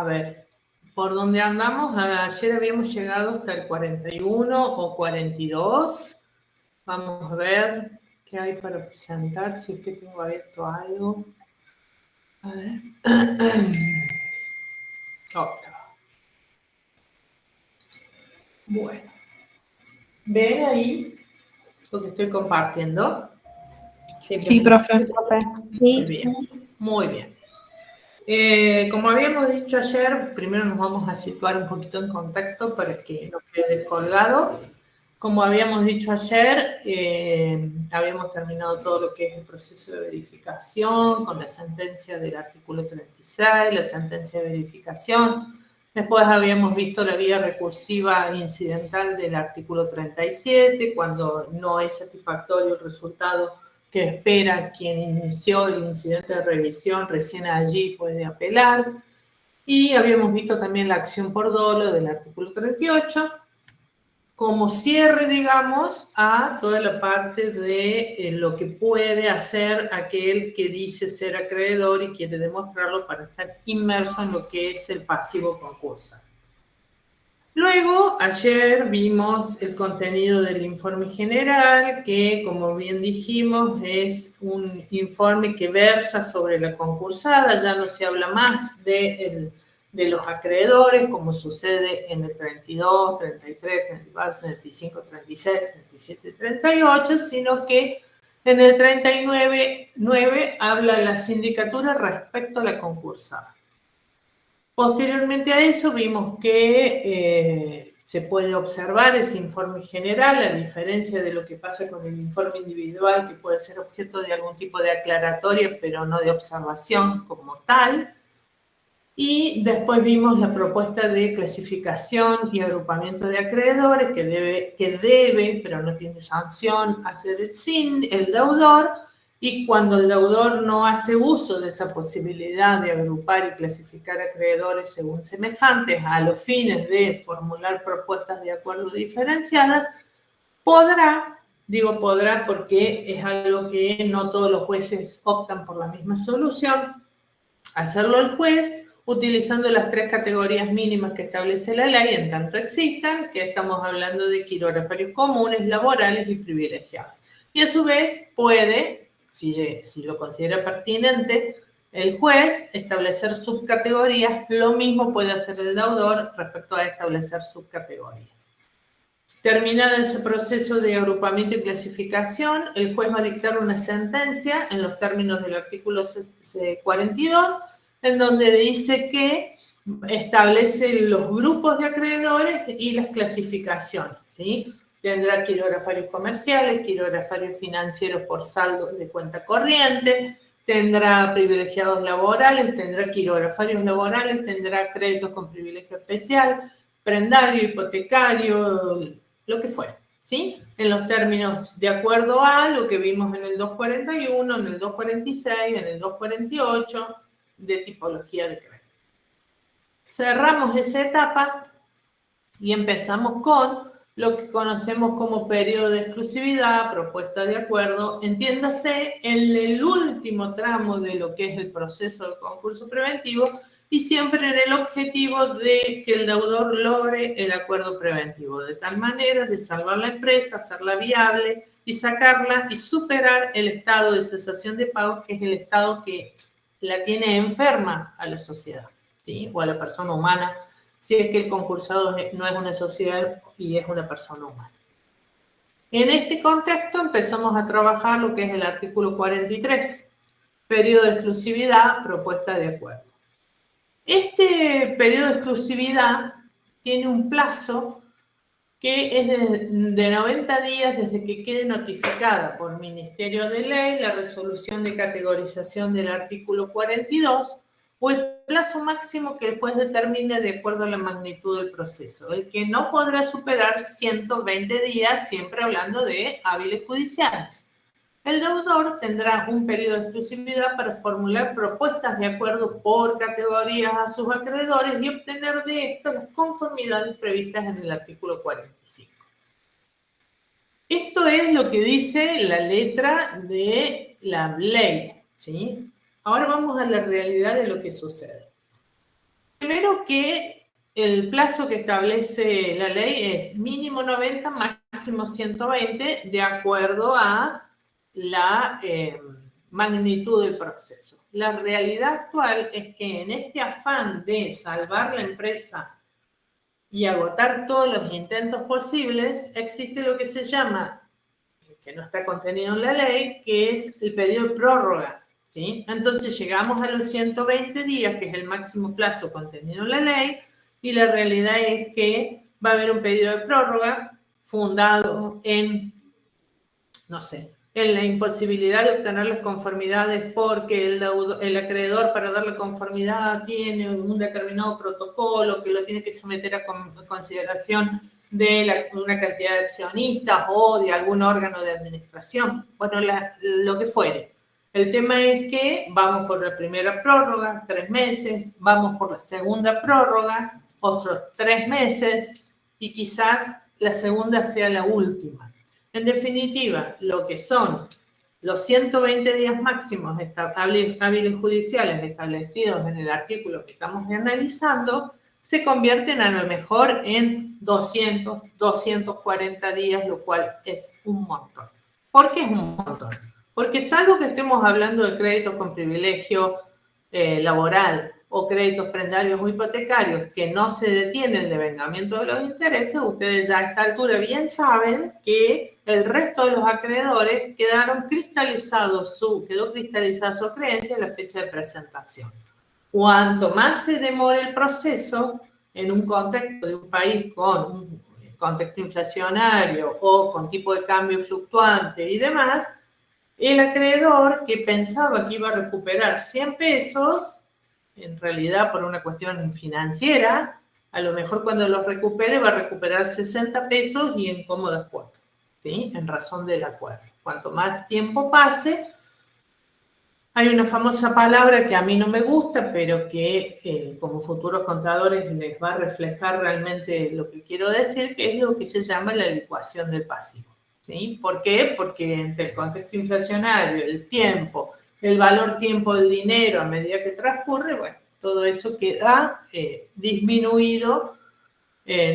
A ver, ¿por dónde andamos? Ayer habíamos llegado hasta el 41 o 42. Vamos a ver qué hay para presentar, si es que tengo abierto algo. A ver. Otro. Bueno. ¿Ven ahí lo que estoy compartiendo? Sí, profe. Muy bien, muy bien. Como habíamos dicho ayer, primero nos vamos a situar un poquito en contexto para que no quede descolgado. Como habíamos dicho ayer, habíamos terminado todo lo que es el proceso de verificación con la sentencia del artículo 36, la sentencia de verificación. Después habíamos visto la vía recursiva incidental del artículo 37, cuando no es satisfactorio el resultado que espera quien inició el incidente de revisión, recién allí puede apelar. Y habíamos visto también la acción por dolo del artículo 38, como cierre, digamos, a toda la parte de lo que puede hacer aquel que dice ser acreedor y quiere demostrarlo para estar inmerso en lo que es el pasivo concursal. Luego, ayer vimos el contenido del informe general, que, como bien dijimos, es un informe que versa sobre la concursada. Ya no se habla más de los acreedores, como sucede en el 32, 33, 34, 35, 36, 37 y 38, sino que en el 39 habla la sindicatura respecto a la concursada. Posteriormente a eso vimos que se puede observar ese informe general, a diferencia de lo que pasa con el informe individual, que puede ser objeto de algún tipo de aclaratoria, pero no de observación como tal. Y después vimos la propuesta de clasificación y agrupamiento de acreedores que debe, pero no tiene sanción, hacer el deudor. Y cuando el deudor no hace uso de esa posibilidad de agrupar y clasificar acreedores según semejantes a los fines de formular propuestas de acuerdo diferenciadas, podrá, digo podrá porque es algo que no todos los jueces optan por la misma solución, hacerlo el juez utilizando las 3 categorías mínimas que establece la ley, en tanto existan, que estamos hablando de quirografarios comunes, laborales y privilegiados. Y a su vez puede, si lo considera pertinente, el juez establecer subcategorías. Lo mismo puede hacer el deudor respecto a establecer subcategorías. Terminado ese proceso de agrupamiento y clasificación, el juez va a dictar una sentencia en los términos del artículo 42, en donde dice que establece los grupos de acreedores y las clasificaciones, ¿sí? Tendrá quirografarios comerciales, quirografarios financieros por saldo de cuenta corriente, tendrá privilegiados laborales, tendrá quirografarios laborales, tendrá créditos con privilegio especial, prendario, hipotecario, lo que fuera, ¿sí? En los términos de acuerdo a lo que vimos en el 241, en el 246, en el 248, de tipología de crédito. Cerramos esa etapa y empezamos con lo que conocemos como periodo de exclusividad, propuesta de acuerdo, entiéndase en el último tramo de lo que es el proceso de concurso preventivo y siempre en el objetivo de que el deudor logre el acuerdo preventivo, de tal manera de salvar la empresa, hacerla viable y sacarla y superar el estado de cesación de pagos, que es el estado que la tiene enferma a la sociedad, ¿sí? O a la persona humana, si es que el concursado no es una sociedad y es una persona humana. En este contexto empezamos a trabajar lo que es el artículo 43, periodo de exclusividad, propuesta de acuerdo. Este periodo de exclusividad tiene un plazo que es de 90 días desde que quede notificada por Ministerio de Ley la resolución de categorización del artículo 42 o el plazo máximo que el juez determine de acuerdo a la magnitud del proceso, el que no podrá superar 120 días, siempre hablando de hábiles judiciales. El deudor tendrá un periodo de exclusividad para formular propuestas de acuerdo por categorías a sus acreedores y obtener de esto las conformidades previstas en el artículo 45. Esto es lo que dice la letra de la ley, ¿sí? Ahora vamos a la realidad de lo que sucede. Primero que el plazo que establece la ley es mínimo 90, máximo 120, de acuerdo a la magnitud del proceso. La realidad actual es que en este afán de salvar la empresa y agotar todos los intentos posibles, existe lo que se llama, que no está contenido en la ley, que es el pedido de prórroga, ¿sí? Entonces llegamos a los 120 días, que es el máximo plazo contenido en la ley, y la realidad es que va a haber un pedido de prórroga fundado en, no sé, en la imposibilidad de obtener las conformidades porque el acreedor, para darle conformidad, tiene un determinado protocolo que lo tiene que someter a consideración de una cantidad de accionistas o de algún órgano de administración. Bueno, lo que fuere. El tema es que vamos por la primera prórroga, 3 meses, vamos por la segunda prórroga, otros 3 meses, y quizás la segunda sea la última. En definitiva, lo que son los 120 días máximos hábiles judiciales establecidos en el artículo que estamos analizando, se convierten a lo mejor en 200, 240 días, lo cual es un montón. ¿Por qué es un montón? Porque salvo que estemos hablando de créditos con privilegio laboral o créditos prendarios o hipotecarios que no se detiene el devengamiento de los intereses, ustedes ya a esta altura bien saben que el resto de los acreedores quedó cristalizada su creencia en la fecha de presentación. Cuanto más se demore el proceso en un contexto de un país con un contexto inflacionario o con tipo de cambio fluctuante y demás, el acreedor que pensaba que iba a recuperar 100 pesos, en realidad por una cuestión financiera, a lo mejor cuando los recupere va a recuperar 60 pesos y en cómodas cuotas, ¿sí? En razón del acuerdo. Cuanto más tiempo pase, hay una famosa palabra que a mí no me gusta, pero que como futuros contadores les va a reflejar realmente lo que quiero decir, que es lo que se llama la licuación del pasivo. ¿Sí? ¿Por qué? Porque entre el contexto inflacionario, el tiempo, el valor tiempo del dinero a medida que transcurre, bueno, todo eso queda disminuido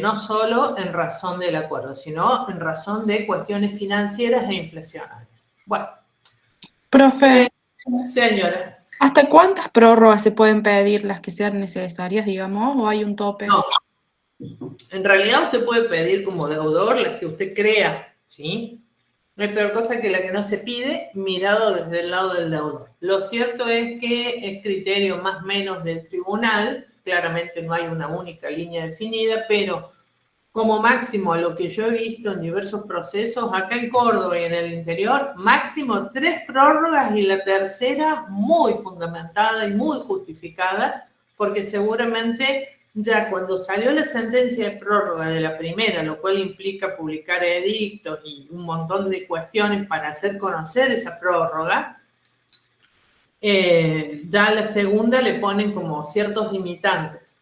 no solo en razón del acuerdo, sino en razón de cuestiones financieras e inflacionarias. Bueno. Profe. Señora. ¿Hasta cuántas prórrogas se pueden pedir, las que sean necesarias, digamos, o hay un tope? No. En realidad usted puede pedir como deudor las que usted crea, ¿sí? No hay peor cosa que la que no se pide, mirado desde el lado del deudor. Lo cierto es que es criterio más o menos del tribunal, claramente no hay una única línea definida, pero como máximo lo que yo he visto en diversos procesos, acá en Córdoba y en el interior, máximo 3 prórrogas y la tercera muy fundamentada y muy justificada, porque seguramente ya cuando salió la sentencia de prórroga de la primera, lo cual implica publicar edictos y un montón de cuestiones para hacer conocer esa prórroga, ya a la segunda le ponen como ciertos limitantes.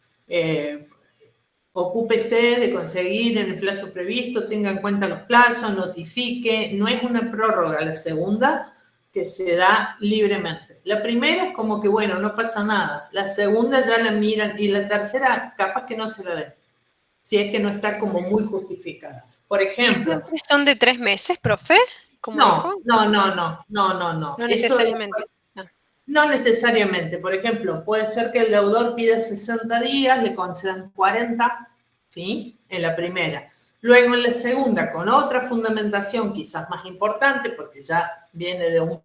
Ocúpese de conseguir en el plazo previsto, tenga en cuenta los plazos, notifique. No es una prórroga la segunda que se da libremente. La primera es como que, bueno, no pasa nada. La segunda ya la miran y la tercera capaz que no se la den, si es que no está como muy justificada. Por ejemplo... ¿Y siempre son de 3 meses, profe? ¿Como no, dijo? no. No necesariamente. No necesariamente. Por ejemplo, puede ser que el deudor pida 60 días, le concedan 40, ¿sí? En la primera. Luego en la segunda, con otra fundamentación quizás más importante, porque ya viene de un...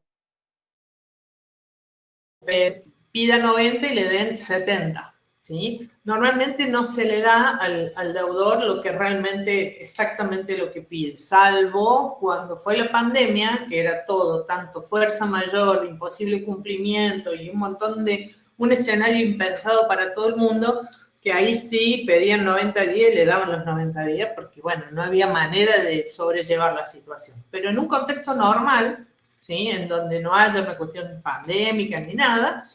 pida 90 y le den 70, ¿sí? Normalmente no se le da al deudor lo que realmente, exactamente lo que pide, salvo cuando fue la pandemia, que era todo, tanto fuerza mayor, imposible cumplimiento y un montón de, un escenario impensado para todo el mundo, que ahí sí pedían 90 días y le daban los 90 días, porque bueno, no había manera de sobrellevar la situación. Pero en un contexto normal, ¿sí? En donde no haya una cuestión pandémica ni nada,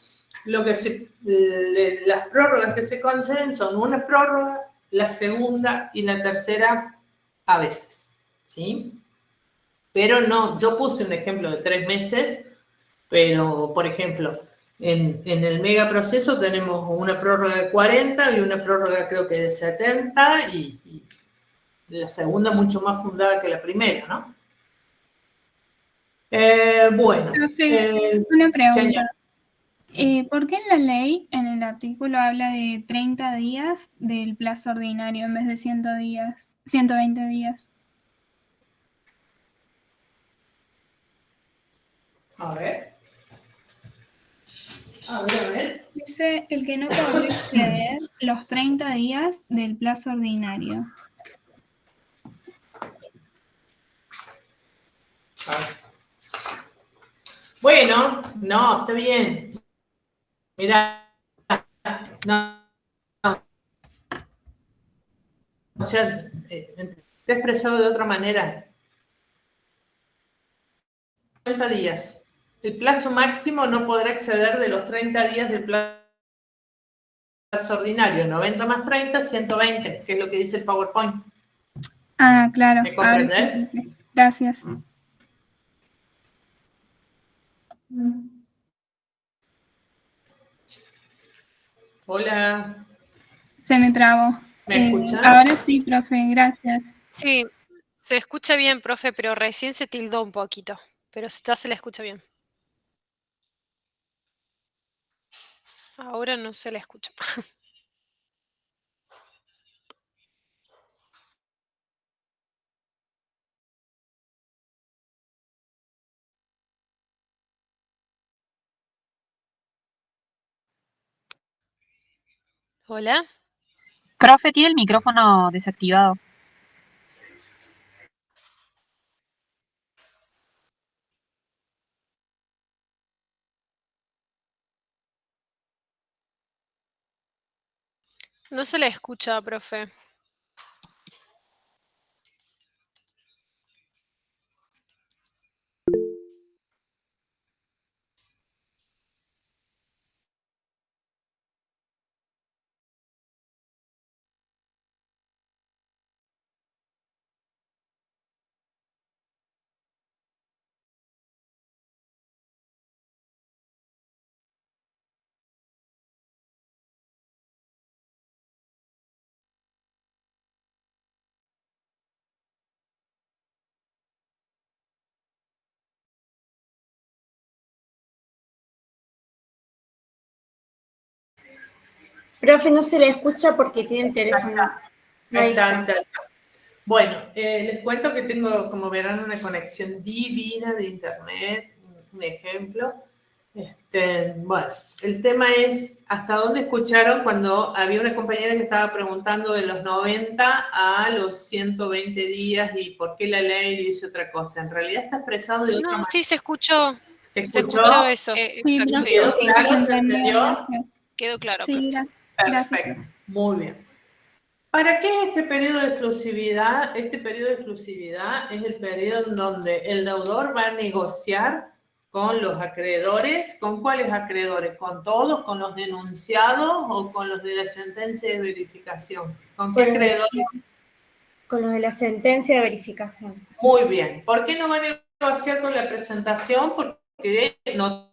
las prórrogas que se conceden son una prórroga, la segunda y la tercera a veces, ¿sí? Pero no, yo puse un ejemplo de 3 meses, pero, por ejemplo, En el megaproceso tenemos una prórroga de 40 y una prórroga creo que de 70 y la segunda mucho más fundada que la primera, ¿no? Bueno. Profe, una pregunta. Sí. ¿Por qué en la ley, en el artículo, habla de 30 días del plazo ordinario en vez de 120 días? A ver. A ver. Dice el que no podrá exceder los 30 días del plazo ordinario. Bueno, no, está bien. Mira, no. O sea, te he expresado de otra manera. 30 días. El plazo máximo no podrá exceder de los 30 días del plazo ordinario. 90 más 30, 120, que es lo que dice el PowerPoint. Ah, claro. ¿Me comprendes? Sí. Gracias. Hola. Se me trabó. ¿Me escuchas? Ahora sí, profe, gracias. Sí, se escucha bien, profe, pero recién se tildó un poquito, pero ya se le escucha bien. Ahora no se le escucha. Hola. Profe, tiene el micrófono desactivado. No se le escucha, profe. Profe, no se le escucha porque tiene el teléfono. Ahí está. Bueno, les cuento que tengo, como verán, una conexión divina de internet, un ejemplo. Bueno, el tema es hasta dónde escucharon cuando había una compañera que estaba preguntando de los 90 a los 120 días y por qué la ley dice otra cosa. En realidad está expresado de otra manera. Sí, se escuchó. ¿Se Se escuchó? escuchó eso. Sí, Exacto. ¿Quedó claro? ¿Se entendió? Gracias. Quedó claro, Sí, profe. gracias. Perfecto, muy bien. ¿Para qué es este periodo de exclusividad? Este periodo de exclusividad es el periodo en donde el deudor va a negociar con los acreedores. ¿Con cuáles acreedores? ¿Con todos? ¿Con los denunciados o con los de la sentencia de verificación? ¿Con qué acreedores? Con los de la sentencia de verificación. Muy bien. ¿Por qué no va a negociar con la presentación? Porque no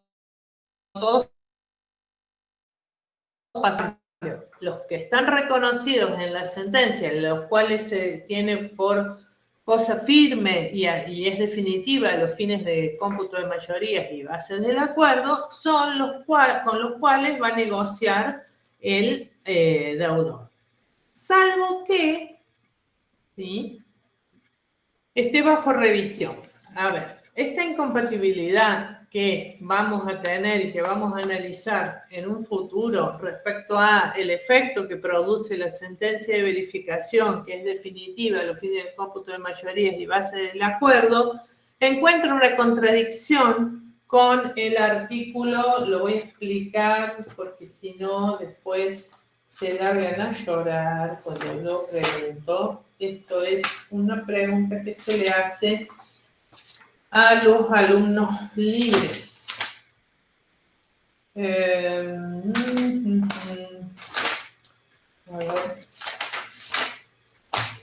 todos pasan. Los que están reconocidos en la sentencia, los cuales se tienen por cosa firme y es definitiva a los fines de cómputo de mayorías y bases del acuerdo, son con los cuales va a negociar el deudor. Salvo que, ¿sí?, esté bajo revisión. A ver, esta incompatibilidad que vamos a tener y que vamos a analizar en un futuro respecto a el efecto que produce la sentencia de verificación, que es definitiva a los fines del cómputo de mayorías y base del acuerdo, encuentra una contradicción con el artículo, lo voy a explicar porque si no después se largan a llorar cuando lo pregunto. Esto es una pregunta que se le hace a los alumnos libres. A ver.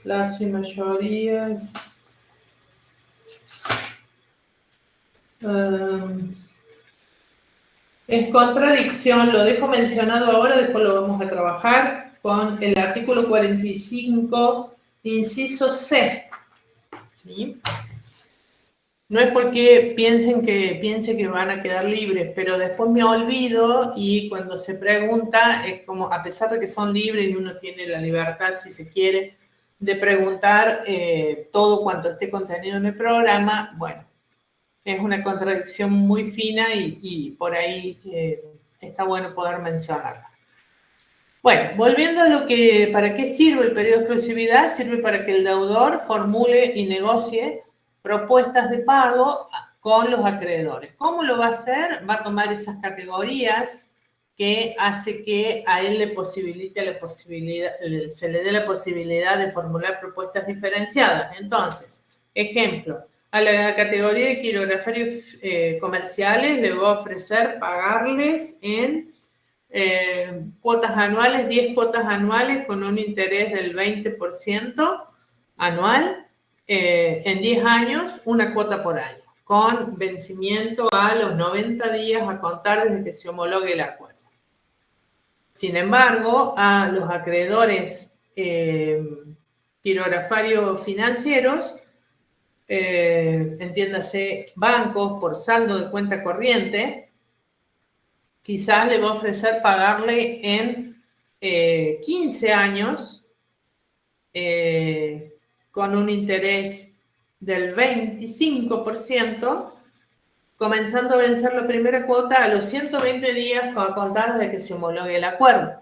Plazo y mayorías. Es contradicción, lo dejo mencionado ahora, después lo vamos a trabajar con el artículo 45, inciso C. ¿Sí? No es porque piense que van a quedar libres, pero después me olvido y cuando se pregunta, es como, a pesar de que son libres y uno tiene la libertad, si se quiere, de preguntar todo cuanto esté contenido en el programa, bueno, es una contradicción muy fina y por ahí está bueno poder mencionarla. Bueno, volviendo a ¿para qué sirve el periodo de exclusividad? Sirve para que el deudor formule y negocie propuestas de pago con los acreedores. ¿Cómo lo va a hacer? Va a tomar esas categorías que hace que a él se le dé la posibilidad de formular propuestas diferenciadas. Entonces, ejemplo, a la categoría de quirografarios comerciales le va a ofrecer pagarles en cuotas anuales, 10 cuotas anuales con un interés del 20% anual, en 10 años, una cuota por año, con vencimiento a los 90 días a contar desde que se homologue el acuerdo. Sin embargo, a los acreedores quirografarios financieros, entiéndase bancos por saldo de cuenta corriente, quizás le va a ofrecer pagarle en 15 años con un interés del 25%, comenzando a vencer la primera cuota a los 120 días a contar desde que se homologue el acuerdo.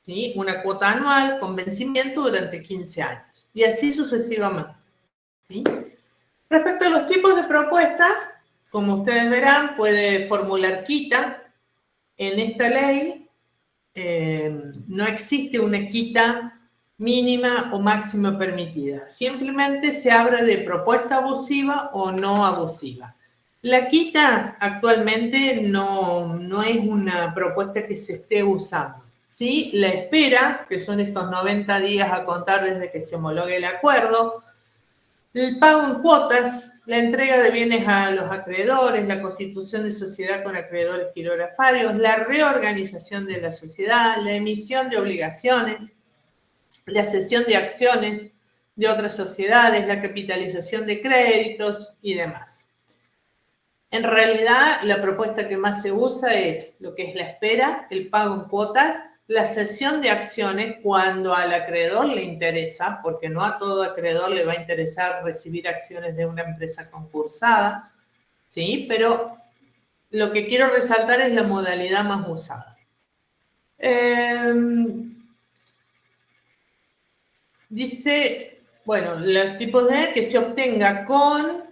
¿Sí? Una cuota anual con vencimiento durante 15 años. Y así sucesivamente. ¿Sí? Respecto a los tipos de propuestas, como ustedes verán, puede formular quita. En esta ley no existe una quita mínima o máxima permitida. Simplemente se habla de propuesta abusiva o no abusiva. La quita actualmente no es una propuesta que se esté usando. ¿Sí? La espera, que son estos 90 días a contar desde que se homologue el acuerdo, el pago en cuotas, la entrega de bienes a los acreedores, la constitución de sociedad con acreedores quirografarios, la reorganización de la sociedad, la emisión de obligaciones, la cesión de acciones de otras sociedades, la capitalización de créditos y demás. En realidad, la propuesta que más se usa es lo que es la espera, el pago en cuotas, la cesión de acciones cuando al acreedor le interesa, porque no a todo acreedor le va a interesar recibir acciones de una empresa concursada, ¿sí? Pero lo que quiero resaltar es la modalidad más usada. Dice, bueno, los tipos de que se obtenga con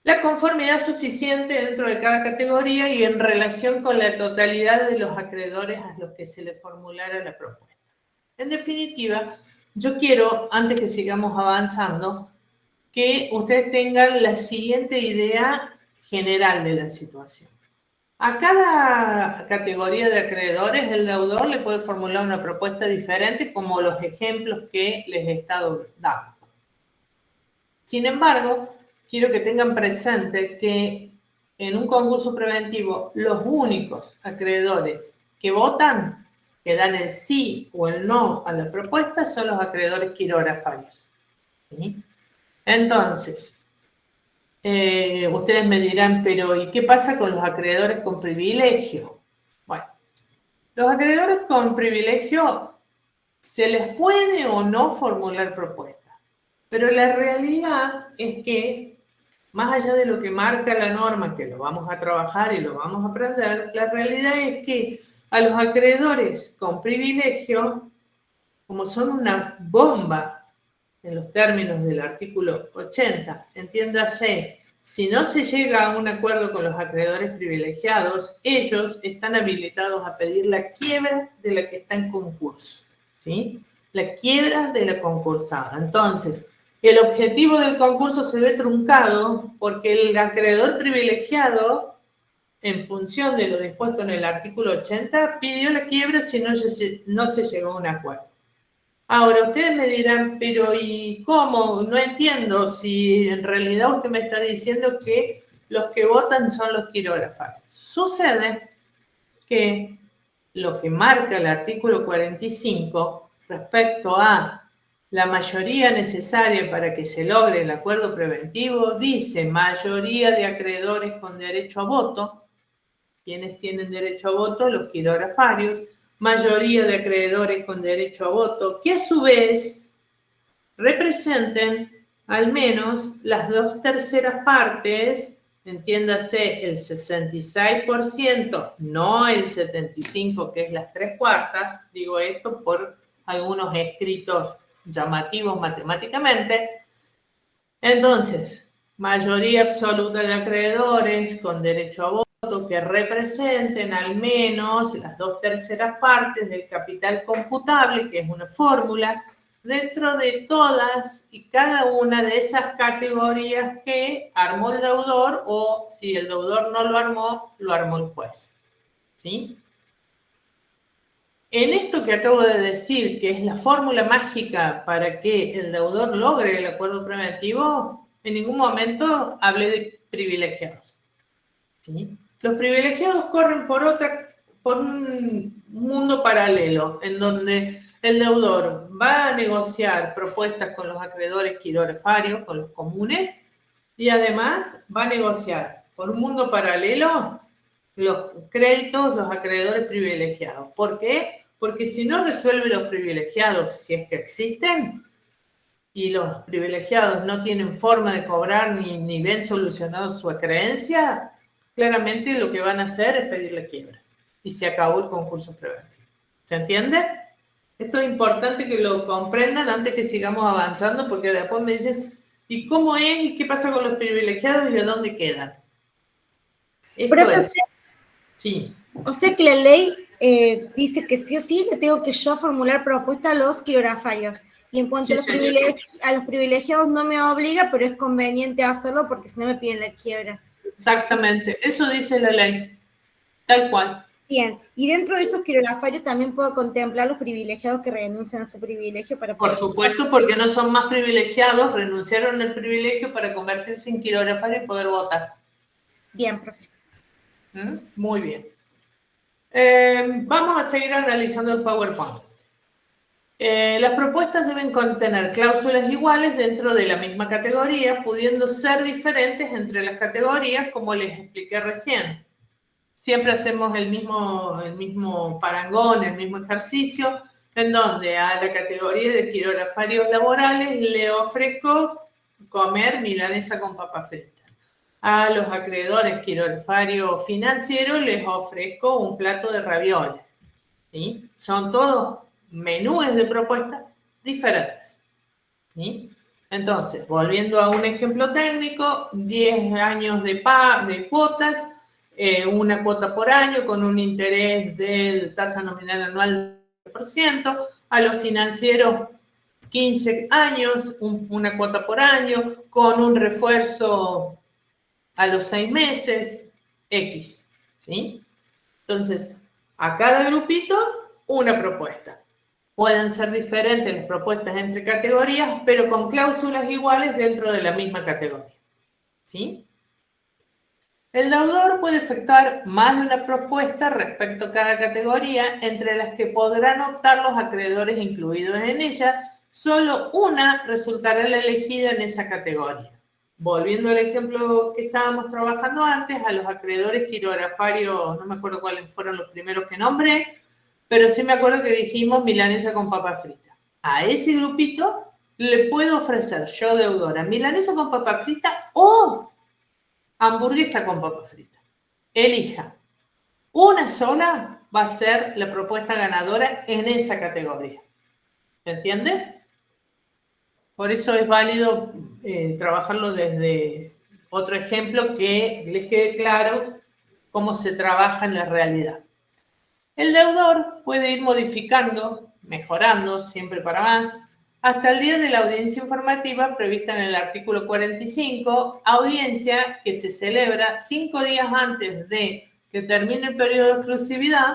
la conformidad suficiente dentro de cada categoría y en relación con la totalidad de los acreedores a los que se le formulara la propuesta. En definitiva, yo quiero, antes que sigamos avanzando, que ustedes tengan la siguiente idea general de la situación. A cada categoría de acreedores, el deudor le puede formular una propuesta diferente, como los ejemplos que les he estado dando. Sin embargo, quiero que tengan presente que en un concurso preventivo, los únicos acreedores que votan, que dan el sí o el no a la propuesta, son los acreedores quirografarios. ¿Sí? Entonces, ustedes me dirán, pero ¿y qué pasa con los acreedores con privilegio? Bueno, los acreedores con privilegio se les puede o no formular propuesta, pero la realidad es que más allá de lo que marca la norma, que lo vamos a trabajar y lo vamos a aprender, la realidad es que a los acreedores con privilegio, como son una bomba en los términos del artículo 80, entiéndase, si no se llega a un acuerdo con los acreedores privilegiados, ellos están habilitados a pedir la quiebra de la que está en concurso, ¿sí? La quiebra de la concursada. Entonces, el objetivo del concurso se ve truncado porque el acreedor privilegiado, en función de lo dispuesto en el artículo 80, pidió la quiebra si no se llegó a un acuerdo. Ahora, ustedes me dirán, pero ¿y cómo? No entiendo si en realidad usted me está diciendo que los que votan son los quirografarios. Sucede que lo que marca el artículo 45 respecto a la mayoría necesaria para que se logre el acuerdo preventivo, dice mayoría de acreedores con derecho a voto. ¿Quiénes tienen derecho a voto? Los quirografarios. Mayoría de acreedores con derecho a voto, que a su vez representen al menos las 2/3 partes, entiéndase el 66%, no el 75%, que es las 3/4, digo esto por algunos escritos llamativos matemáticamente. Entonces, mayoría absoluta de acreedores con derecho a voto que representen al menos las 2/3 partes del capital computable, que es una fórmula, dentro de todas y cada una de esas categorías que armó el deudor, o si el deudor no lo armó el juez. ¿Sí? En esto que acabo de decir, que es la fórmula mágica para que el deudor logre el acuerdo preventivo, en ningún momento hablé de privilegiados. ¿Sí? Los privilegiados corren por un mundo paralelo, en donde el deudor va a negociar propuestas con los acreedores quirografarios, con los comunes, y además va a negociar por un mundo paralelo los créditos, los acreedores privilegiados. ¿Por qué? Porque si no resuelve los privilegiados, si es que existen, y los privilegiados no tienen forma de cobrar ni ven solucionado su acreencia, claramente lo que van a hacer es pedirle quiebra. Y se acabó el concurso preventivo. ¿Se entiende? Esto es importante que lo comprendan antes que sigamos avanzando, porque después me dicen, ¿y cómo es? ¿Y qué pasa con los privilegiados? ¿Y a dónde quedan? Esto es. Sí. O sea que la ley dice que sí o sí le tengo que yo formular propuesta a los quirografarios. Y en cuanto a los privilegiados no me obliga, pero es conveniente hacerlo porque si no me piden la quiebra. Exactamente, eso dice la ley, tal cual. Bien, y dentro de esos quirografarios también puedo contemplar los privilegiados que renuncian a su privilegio para Por supuesto, porque no son más privilegiados, renunciaron al privilegio para convertirse en quirografario y poder votar. Bien, profe. Muy bien. Vamos a seguir analizando el PowerPoint. Las propuestas deben contener cláusulas iguales dentro de la misma categoría, pudiendo ser diferentes entre las categorías, como les expliqué recién. Siempre hacemos el mismo parangón, el mismo ejercicio, en donde a la categoría de quirografarios laborales le ofrezco comer milanesa con papa frita. A los acreedores quirografarios financieros les ofrezco un plato de ravioles. ¿Sí? Son todos menús de propuestas diferentes. ¿Sí? Entonces, volviendo a un ejemplo técnico, 10 años de cuotas, una cuota por año con un interés de tasa nominal anual del 10%, a los financieros 15 años, una cuota por año, con un refuerzo a los 6 meses, X. ¿Sí? Entonces, a cada grupito, una propuesta. Pueden ser diferentes las propuestas entre categorías, pero con cláusulas iguales dentro de la misma categoría. ¿Sí? El deudor puede efectuar más de una propuesta respecto a cada categoría, entre las que podrán optar los acreedores incluidos en ella. Solo una resultará la elegida en esa categoría. Volviendo al ejemplo que estábamos trabajando antes, a los acreedores quirografarios, no me acuerdo cuáles fueron los primeros que nombré, pero sí me acuerdo que dijimos milanesa con papa frita. A ese grupito le puedo ofrecer yo, deudora, milanesa con papa frita o hamburguesa con papa frita. Elija. Una sola va a ser la propuesta ganadora en esa categoría. ¿Se entiende? Por eso es válido trabajarlo desde otro ejemplo que les quede claro cómo se trabaja en la realidad. El deudor puede ir modificando, mejorando, siempre para más, hasta el día de la audiencia informativa prevista en el artículo 45, audiencia que se celebra 5 días antes de que termine el periodo de exclusividad.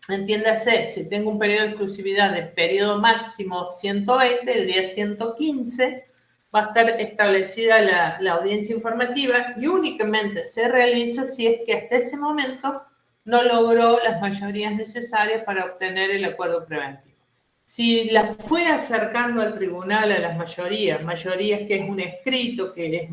Entiéndase, si tengo un periodo de exclusividad de periodo máximo 120, el día 115, va a estar establecida la audiencia informativa y únicamente se realiza si es que hasta ese momento no logró las mayorías necesarias para obtener el acuerdo preventivo. Si la fue acercando al tribunal a las mayorías que es un escrito, que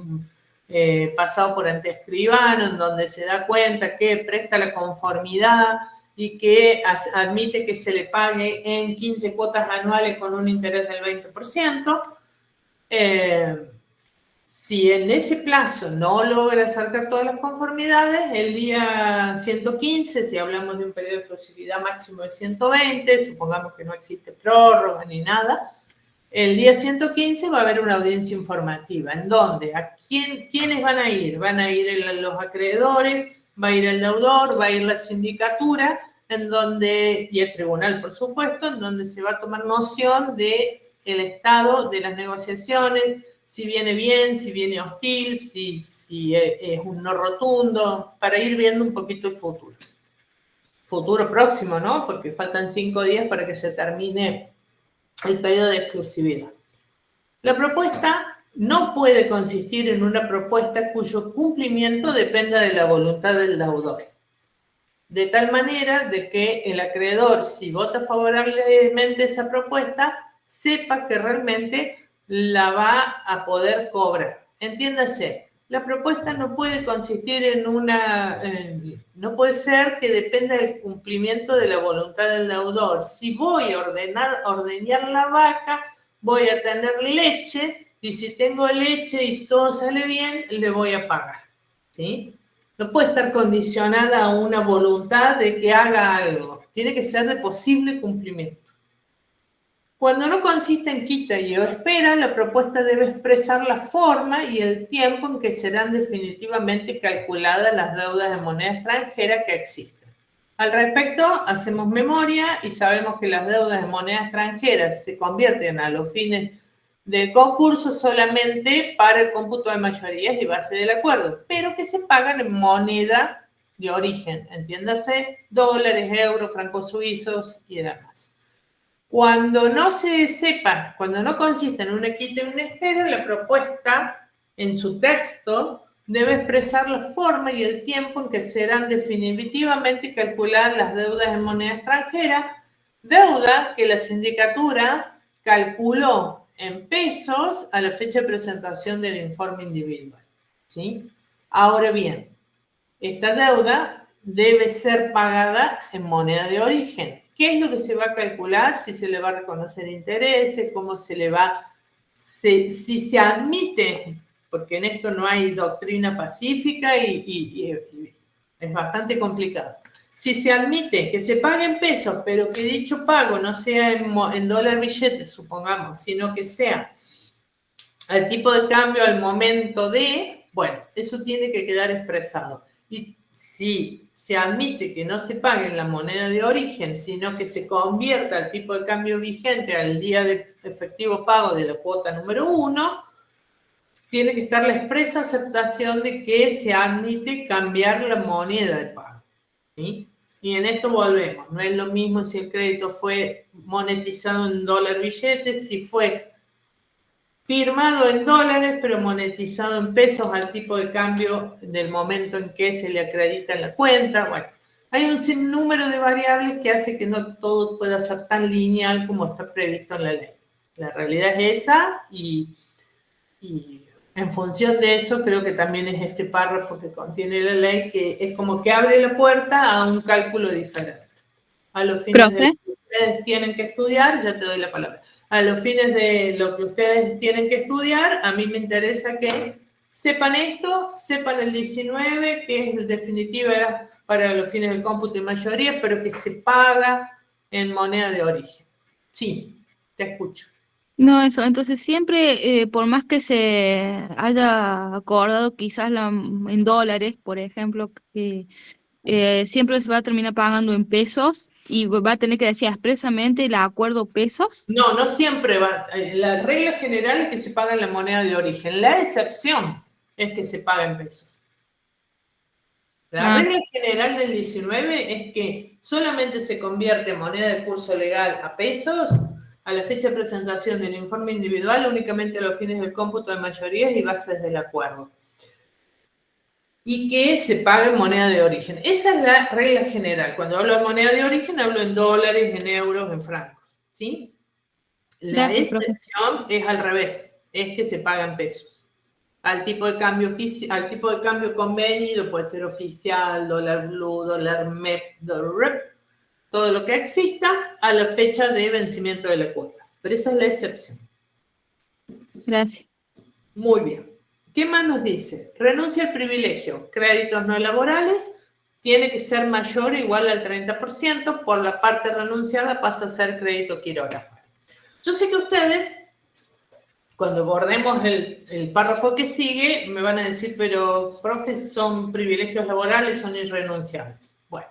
es pasado por ante escribano, en donde se da cuenta que presta la conformidad y que admite que se le pague en 15 cuotas anuales con un interés del 20%, si en ese plazo no logra acercar todas las conformidades, el día 115, si hablamos de un periodo de exclusividad máximo de 120, supongamos que no existe prórroga ni nada, el día 115 va a haber una audiencia informativa, en donde ¿quiénes van a ir? Van a ir los acreedores, va a ir el deudor, va a ir la sindicatura, y el tribunal, por supuesto, en donde se va a tomar noción del estado de las negociaciones, si viene bien, si viene hostil, si es un no rotundo, para ir viendo un poquito el futuro. Futuro próximo, ¿no? Porque faltan 5 días para que se termine el periodo de exclusividad. La propuesta no puede consistir en una propuesta cuyo cumplimiento dependa de la voluntad del deudor. De tal manera de que el acreedor, si vota favorablemente esa propuesta, sepa que realmente la va a poder cobrar. Entiéndase, la propuesta no puede consistir no puede ser que dependa del cumplimiento de la voluntad del deudor. Si voy a ordeñar la vaca, voy a tener leche, y si tengo leche y todo sale bien, le voy a pagar, ¿sí? No puede estar condicionada a una voluntad de que haga algo. Tiene que ser de posible cumplimiento. Cuando no consiste en quita y o espera, la propuesta debe expresar la forma y el tiempo en que serán definitivamente calculadas las deudas de moneda extranjera que existen. Al respecto, hacemos memoria y sabemos que las deudas de moneda extranjera se convierten a los fines del concurso solamente para el cómputo de mayorías y base del acuerdo, pero que se pagan en moneda de origen, entiéndase, dólares, euros, francos suizos y demás. Cuando no se sepa, cuando no consiste en una quita y una espera, la propuesta en su texto debe expresar la forma y el tiempo en que serán definitivamente calculadas las deudas en moneda extranjera, deuda que la sindicatura calculó en pesos a la fecha de presentación del informe individual, ¿sí? Ahora bien, esta deuda debe ser pagada en moneda de origen. ¿Qué es lo que se va a calcular? Si se le va a reconocer intereses, cómo se le va, si se admite, porque en esto no hay doctrina pacífica y es bastante complicado. Si se admite que se pague en pesos, pero que dicho pago no sea en dólar billete, supongamos, sino que sea al tipo de cambio al momento de, bueno, eso tiene que quedar expresado. Y si se admite que no se pague en la moneda de origen, sino que se convierta al tipo de cambio vigente al día de efectivo pago de la cuota número 1, tiene que estar la expresa aceptación de que se admite cambiar la moneda de pago, ¿sí? Y en esto volvemos. No es lo mismo si el crédito fue monetizado en dólar billetes, si fue firmado en dólares, pero monetizado en pesos al tipo de cambio del momento en que se le acredita en la cuenta. Bueno, hay un sinnúmero de variables que hace que no todo pueda ser tan lineal como está previsto en la ley. La realidad es esa y en función de eso creo que también es este párrafo que contiene la ley que es como que abre la puerta a un cálculo diferente. A los fines de lo que ustedes tienen que estudiar, ya te doy la palabra. A los fines de lo que ustedes tienen que estudiar, a mí me interesa que sepan esto, sepan el 19, que es el definitivo para los fines del cómputo y mayoría, pero que se paga en moneda de origen. Sí, te escucho. No, eso, entonces siempre, por más que se haya acordado quizás en dólares, por ejemplo, que siempre se va a terminar pagando en pesos y va a tener que decir expresamente el acuerdo pesos. No, no siempre va. La regla general es que se paga en la moneda de origen. La excepción es que se paga en pesos. La regla general del 19 es que solamente se convierte moneda de curso legal a pesos a la fecha de presentación del informe individual únicamente a los fines del cómputo de mayorías y bases del acuerdo. Y que se pague en moneda de origen. Esa es la regla general. Cuando hablo de moneda de origen, hablo en dólares, en euros, en francos. ¿Sí? La Gracias, profe. excepción es al revés, es que se paga en pesos. Al tipo de cambio convenido, puede ser oficial, dólar blue, dólar MEP, dólar REP, todo lo que exista a la fecha de vencimiento de la cuota. Pero esa es la excepción. Gracias. Muy bien. ¿Qué más nos dice? Renuncia al privilegio. Créditos no laborales tiene que ser mayor o igual al 30%. Por la parte renunciada pasa a ser crédito quirógrafo. Yo sé que ustedes, cuando abordemos el párrafo que sigue, me van a decir, pero, profe, son privilegios laborales, son irrenunciables. Bueno.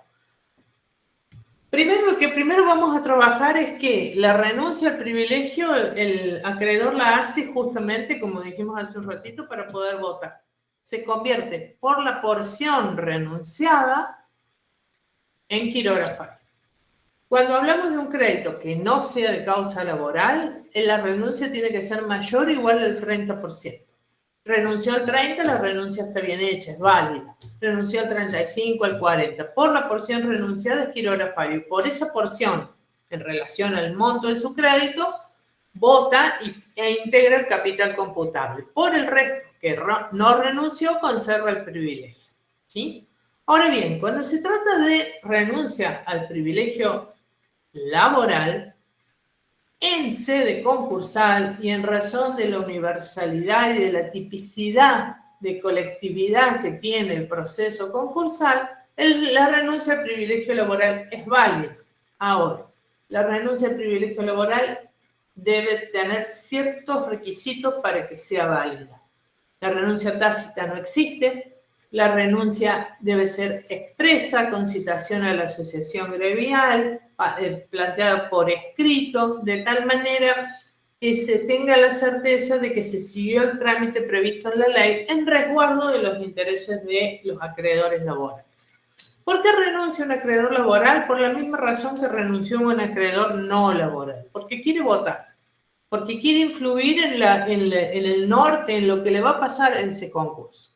Lo que primero vamos a trabajar es que la renuncia al privilegio, el acreedor la hace justamente, como dijimos hace un ratito, para poder votar. Se convierte por la porción renunciada en quirógrafo. Cuando hablamos de un crédito que no sea de causa laboral, la renuncia tiene que ser mayor o igual al 30%. Renunció al 30%, la renuncia está bien hecha, es válida. Renunció al 35%, al 40%. Por la porción renunciada es quirógrafario. Por esa porción, en relación al monto de su crédito, vota e integra el capital computable. Por el resto, que no renunció, conserva el privilegio. ¿Sí? Ahora bien, cuando se trata de renuncia al privilegio laboral, en sede concursal y en razón de la universalidad y de la tipicidad de colectividad que tiene el proceso concursal, la renuncia al privilegio laboral es válida. Ahora, la renuncia al privilegio laboral debe tener ciertos requisitos para que sea válida. La renuncia tácita no existe. La renuncia debe ser expresa con citación a la asociación gremial, planteada por escrito, de tal manera que se tenga la certeza de que se siguió el trámite previsto en la ley en resguardo de los intereses de los acreedores laborales. ¿Por qué renuncia un acreedor laboral? Por la misma razón que renunció un acreedor no laboral, porque quiere votar, porque quiere influir en el norte, en lo que le va a pasar en ese concurso.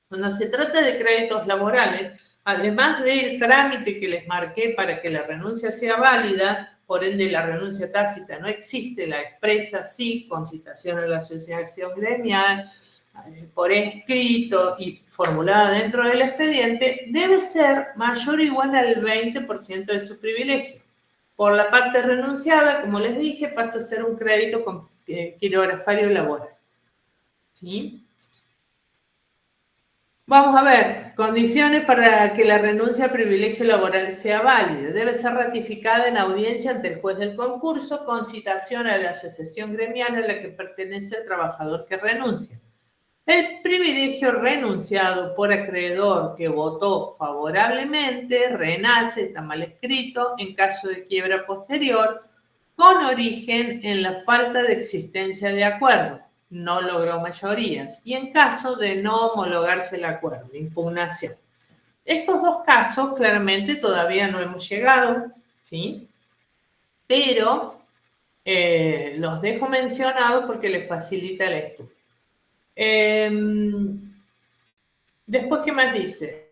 Cuando se trata de créditos laborales, además del trámite que les marqué para que la renuncia sea válida, por ende la renuncia tácita no existe, la expresa sí, con citación a la asociación gremial, por escrito y formulada dentro del expediente, debe ser mayor o igual al 20% de su privilegio. Por la parte renunciada, como les dije, pasa a ser un crédito quirógrafario laboral. ¿Sí? Vamos a ver, condiciones para que la renuncia al privilegio laboral sea válida. Debe ser ratificada en audiencia ante el juez del concurso con citación a la asociación gremial a la que pertenece el trabajador que renuncia. El privilegio renunciado por acreedor que votó favorablemente renace, está mal escrito, en caso de quiebra posterior, con origen en la falta de existencia de acuerdo. No logró mayorías, y en caso de no homologarse el acuerdo, impugnación. Estos dos casos claramente todavía no hemos llegado, ¿sí? Pero los dejo mencionados porque les facilita el estudio. Después, ¿qué más dice?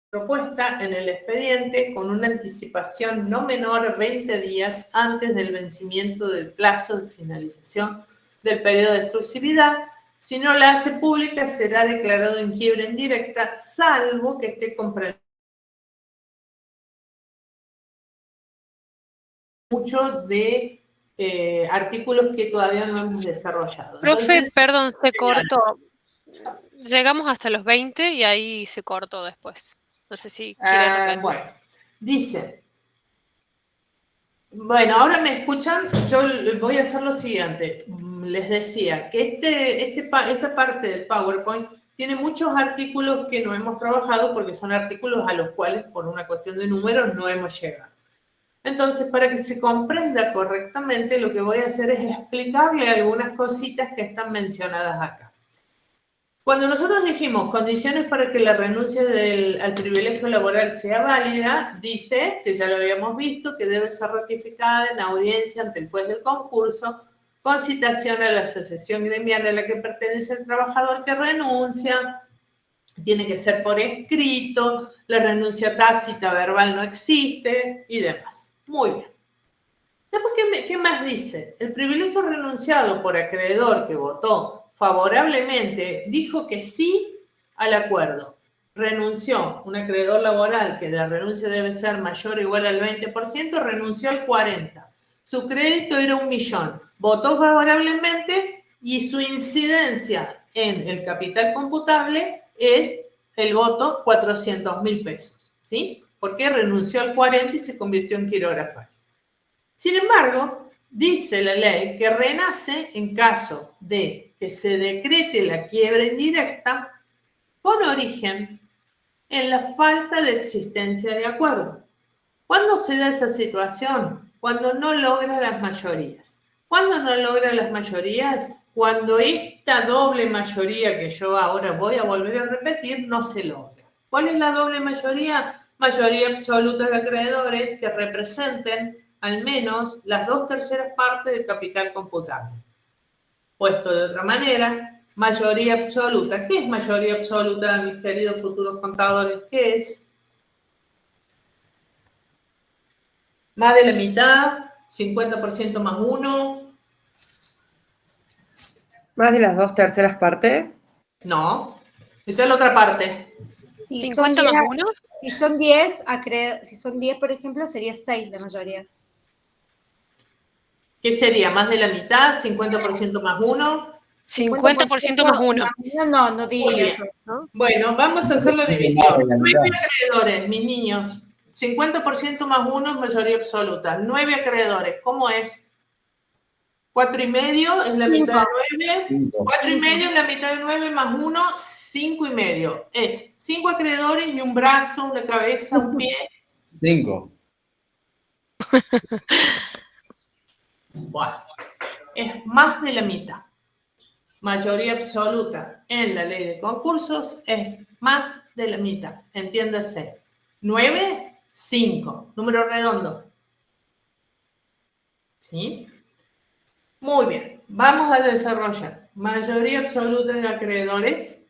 Propuesta en el expediente con una anticipación no menor a 20 días antes del vencimiento del plazo de finalización del periodo de exclusividad. Si no la hace pública, será declarado en quiebra indirecta, salvo que esté comprendido mucho de artículos que todavía no hemos desarrollado. Profe, Entonces, perdón, se cortó. Llegamos hasta los 20 y ahí se cortó después. No sé si quiere repetir. bueno, dice, bueno, ahora me escuchan, yo voy a hacer lo siguiente. Les decía que esta parte del PowerPoint tiene muchos artículos que no hemos trabajado porque son artículos a los cuales, por una cuestión de números, no hemos llegado. Entonces, para que se comprenda correctamente, lo que voy a hacer es explicarle algunas cositas que están mencionadas acá. Cuando nosotros dijimos condiciones para que la renuncia al privilegio laboral sea válida, dice, que ya lo habíamos visto, que debe ser ratificada en audiencia ante el juez del concurso, con citación a la asociación gremial a la que pertenece el trabajador que renuncia, tiene que ser por escrito, la renuncia tácita verbal no existe y demás. Muy bien. Después, ¿qué más dice? El privilegio renunciado por acreedor que votó favorablemente dijo que sí al acuerdo. Renunció un acreedor laboral que la renuncia debe ser mayor o igual al 20%, renunció al 40%. Su crédito era 1.000.000. Votó favorablemente y su incidencia en el capital computable es el voto 400.000 pesos. ¿Sí? Porque renunció al 40% y se convirtió en quirógrafo. Sin embargo, dice la ley que renace en caso de que se decrete la quiebra indirecta con origen en la falta de existencia de acuerdo. ¿Cuándo se da esa situación? Cuando no logra las mayorías. ¿Cuándo no logra las mayorías? Cuando esta doble mayoría que yo ahora voy a volver a repetir no se logra. ¿Cuál es la doble mayoría? Mayoría absoluta de acreedores que representen al menos las 2/3 partes del capital computable. Puesto de otra manera, mayoría absoluta. ¿Qué es mayoría absoluta, mis queridos futuros contadores? ¿Qué es? Más de la mitad, 50% más 1. ¿Más de las 2/3 partes? No, esa es la otra parte. Si 50 son más 10, 1. si son 10, por ejemplo, sería 6 la mayoría. ¿Qué sería? ¿Más de la mitad? ¿50% más 1? 50% más 1. No diría yo. ¿No? Bueno, vamos a hacer la división. 9 acreedores, mis niños. 50% más 1 es mayoría absoluta. 9 acreedores, ¿cómo es? 4,5 es la mitad de 9. 4,5 es la mitad de 9 más 1, 5,5. Es 5 acreedores y un brazo, una cabeza, un pie. 5. Bueno, es más de la mitad. Mayoría absoluta en la ley de concursos es más de la mitad. Entiéndase. 9, 5. Número redondo. ¿Sí? Muy bien. Vamos a desarrollar. Mayoría absoluta de acreedores.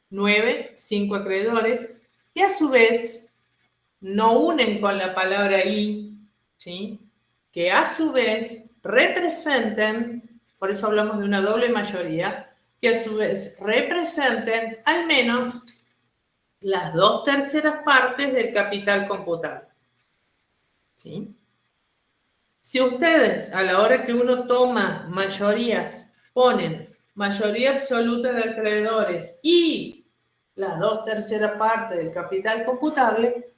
9, 5 acreedores. Que a su vez no unen con la palabra y. ¿Sí? Que a su vez representen, por eso hablamos de una doble mayoría, que a su vez representen al menos las 2/3 partes del capital computable. ¿Sí? Si ustedes, a la hora que uno toma mayorías, ponen mayoría absoluta de acreedores y las 2/3 partes del capital computable,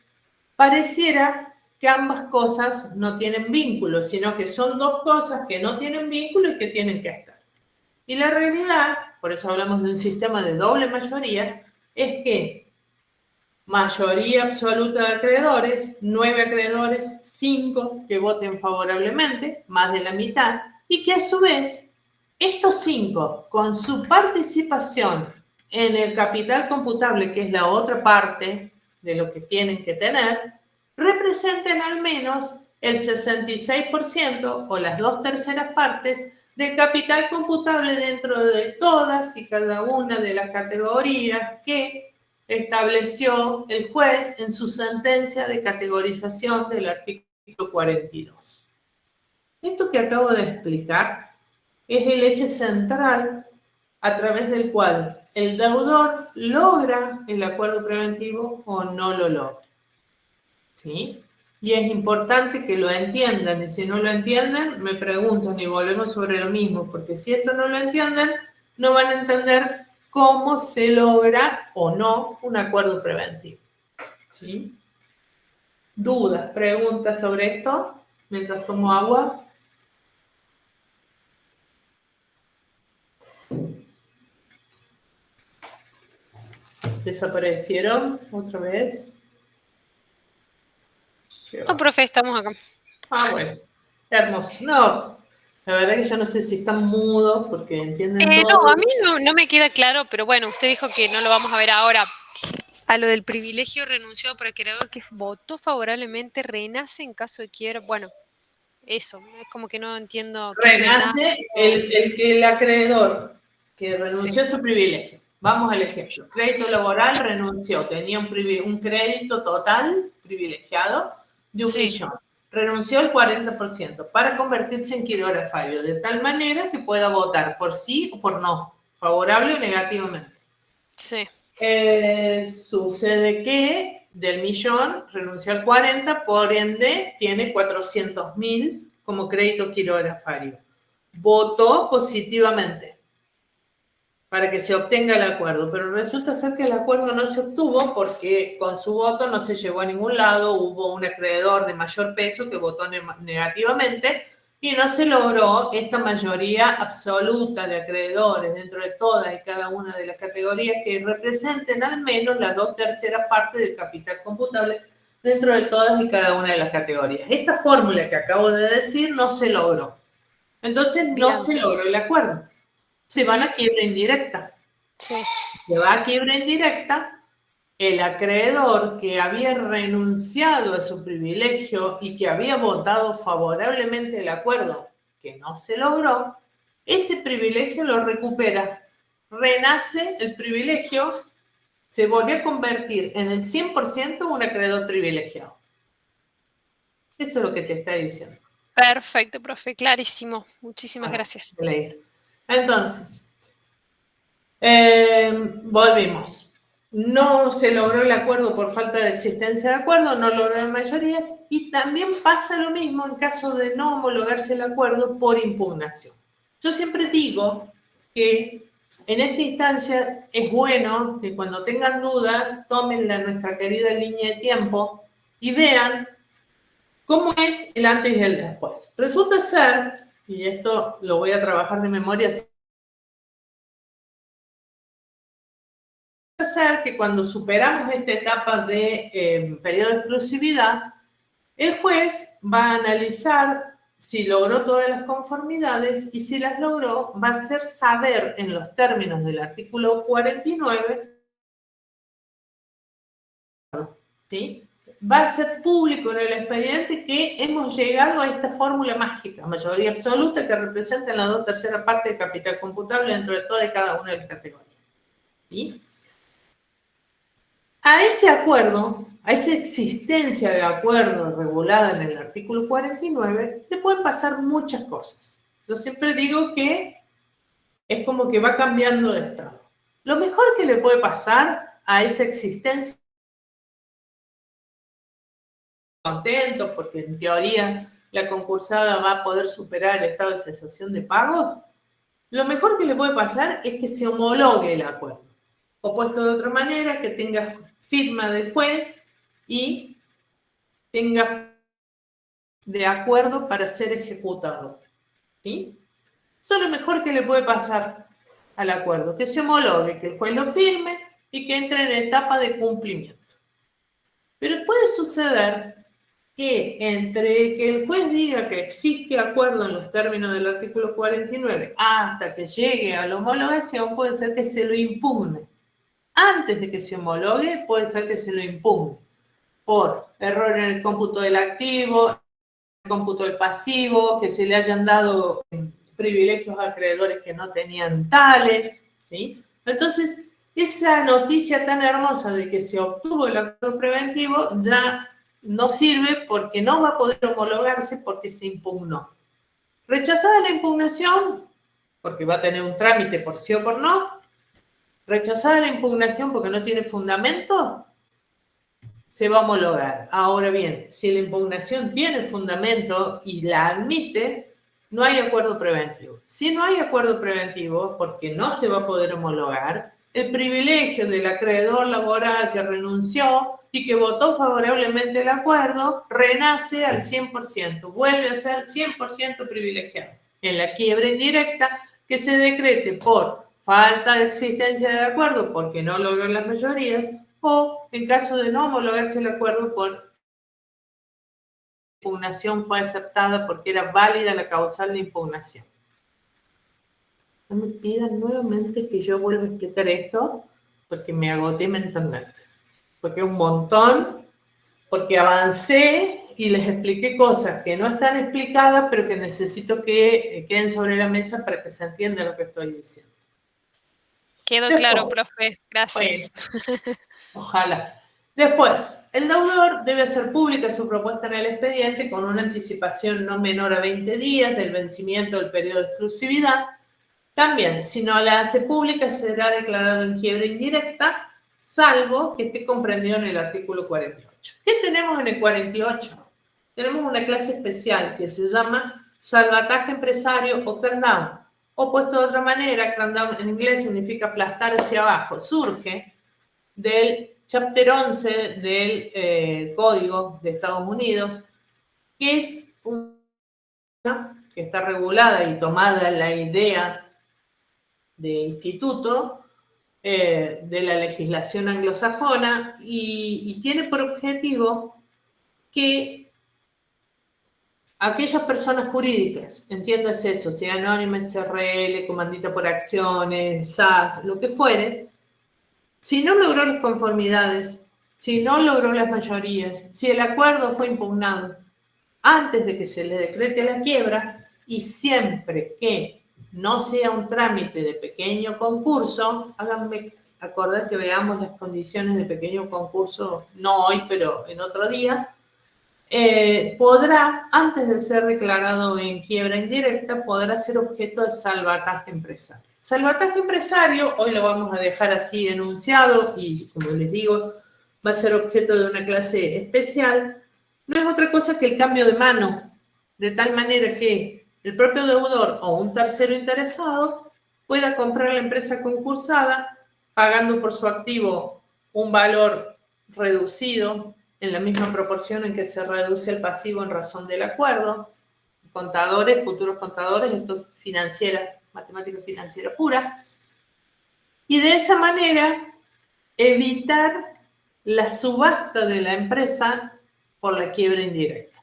pareciera que ambas cosas no tienen vínculo, sino que son dos cosas que no tienen vínculo y que tienen que estar. Y la realidad, por eso hablamos de un sistema de doble mayoría, es que mayoría absoluta de acreedores, 9 acreedores, 5 que voten favorablemente, más de la mitad, y que a su vez estos 5, con su participación en el capital computable, que es la otra parte de lo que tienen que tener, representen al menos el 66% o las 2/3 partes del capital computable dentro de todas y cada una de las categorías que estableció el juez en su sentencia de categorización del artículo 42. Esto que acabo de explicar es el eje central a través del cual el deudor logra el acuerdo preventivo o no lo logra. ¿Sí? Y es importante que lo entiendan, y si no lo entienden, me preguntan y volvemos sobre lo mismo, porque si esto no lo entienden, no van a entender cómo se logra o no un acuerdo preventivo. ¿Sí? ¿Dudas, preguntas sobre esto mientras tomo agua? ¿Desaparecieron otra vez? No, profe, estamos acá. Ah, bueno, hermoso. No, La verdad que yo no sé si están mudos porque entienden No, todo. a mí no me queda claro, pero bueno, usted dijo que no lo vamos a ver ahora. A lo del privilegio renunciado por el acreedor que votó favorablemente renace en caso de quiebra. Bueno, eso, es como que no entiendo qué Renace el acreedor que Sí. renunció a su privilegio. Vamos al ejemplo. Crédito laboral renunció, tenía un crédito total privilegiado de 1 Sí. millón. Renunció al 40% para convertirse en quirografario, de tal manera que pueda votar por sí o por no, favorable o negativamente. Sí. Sucede que del millón renunció al 40, por ende tiene 400.000 como crédito quirografario. Votó positivamente para que se obtenga el acuerdo, pero resulta ser que el acuerdo no se obtuvo porque con su voto no se llevó a ningún lado, hubo un acreedor de mayor peso que votó negativamente y no se logró esta mayoría absoluta de acreedores dentro de todas y cada una de las categorías que representen al menos las 2/3 partes del capital computable dentro de todas y cada una de las categorías. Esta fórmula que acabo de decir no se logró. Entonces no Bien. se logró el acuerdo. Se van a quiebra indirecta. Sí. Se va a quiebra indirecta. El acreedor que había renunciado a su privilegio y que había votado favorablemente el acuerdo, que no se logró, ese privilegio lo recupera. Renace el privilegio, se volvió a convertir en el 100% un acreedor privilegiado. Eso es lo que te está diciendo. Perfecto, profe, clarísimo. Muchísimas gracias. Entonces, volvimos. No se logró el acuerdo por falta de existencia de acuerdo, no lograron mayorías y también pasa lo mismo en caso de no homologarse el acuerdo por impugnación. Yo siempre digo que en esta instancia es bueno que cuando tengan dudas tomen nuestra querida línea de tiempo y vean cómo es el antes y el después. Resulta ser, y esto lo voy a trabajar de memoria, ser que cuando superamos esta etapa de periodo de exclusividad, el juez va a analizar si logró todas las conformidades y si las logró, va a hacer saber en los términos del artículo 49, ¿sí? Va a ser público en el expediente que hemos llegado a esta fórmula mágica, mayoría absoluta que representa la 2/3 parte del capital computable dentro de toda y cada una de las categorías. ¿Sí? A ese acuerdo, a esa existencia de acuerdo regulada en el artículo 49, le pueden pasar muchas cosas. Yo siempre digo que es como que va cambiando de estado. Lo mejor que le puede pasar a esa existencia, contentos porque en teoría la concursada va a poder superar el estado de cesación de pago, lo mejor que le puede pasar es que se homologue el acuerdo. O puesto de otra manera, que tenga firma del juez y tenga de acuerdo para ser ejecutado. ¿Sí? Eso es lo mejor que le puede pasar al acuerdo, que se homologue, que el juez lo firme y que entre en etapa de cumplimiento. Pero puede suceder que entre que el juez diga que existe acuerdo en los términos del artículo 49 hasta que llegue a la homologación, puede ser que se lo impugne. Antes de que se homologue, puede ser que se lo impugne por error en el cómputo del activo, en el cómputo del pasivo, que se le hayan dado privilegios a acreedores que no tenían tales, ¿sí? Entonces, esa noticia tan hermosa de que se obtuvo el acuerdo preventivo ya no sirve porque no va a poder homologarse porque se impugnó. Rechazada la impugnación, porque va a tener un trámite por sí o por no, rechazada la impugnación porque no tiene fundamento, se va a homologar. Ahora bien, si la impugnación tiene fundamento y la admite, no hay acuerdo preventivo. Si no hay acuerdo preventivo, porque no se va a poder homologar, el privilegio del acreedor laboral que renunció y que votó favorablemente el acuerdo, renace al 100%, vuelve a ser 100% privilegiado. En la quiebra indirecta que se decrete por falta de existencia de acuerdo porque no logró las mayorías, o en caso de no homologarse el acuerdo por impugnación fue aceptada porque era válida la causal de impugnación. No me pidan nuevamente que yo vuelva a explicar esto, porque me agoté mentalmente. Porque es un montón, porque avancé y les expliqué cosas que no están explicadas, pero que necesito que queden sobre la mesa para que se entienda lo que estoy diciendo. Quedó claro, profe. Gracias. Bueno, ojalá. Después, el deudor debe hacer pública su propuesta en el expediente con una anticipación no menor a 20 días del vencimiento del periodo de exclusividad. También, si no la hace pública, será declarado en quiebra indirecta, salvo que esté comprendido en el artículo 48. ¿Qué tenemos en el 48? Tenemos una clase especial que se llama salvataje empresario o crandown. O puesto de otra manera, crandown en inglés significa aplastar hacia abajo. Surge del Chapter 11 del Código de Estados Unidos, que es una que está regulada y tomada la idea de instituto de la legislación anglosajona y tiene por objetivo que aquellas personas jurídicas, entiéndase sociedad anónima, SRL, comandita por acciones, SAS, lo que fuere, si no logró las conformidades, si no logró las mayorías, si el acuerdo fue impugnado antes de que se le decrete la quiebra y siempre que no sea un trámite de pequeño concurso, háganme acordar que veamos las condiciones de pequeño concurso, no hoy, pero en otro día, podrá, antes de ser declarado en quiebra indirecta, podrá ser objeto de salvataje empresario. Salvataje empresario, hoy lo vamos a dejar así enunciado y, como les digo, va a ser objeto de una clase especial, no es otra cosa que el cambio de mano, de tal manera que el propio deudor o un tercero interesado pueda comprar la empresa concursada pagando por su activo un valor reducido en la misma proporción en que se reduce el pasivo en razón del acuerdo. Contadores, futuros contadores, esto es financiera, matemática financiera pura. Y de esa manera evitar la subasta de la empresa por la quiebra indirecta.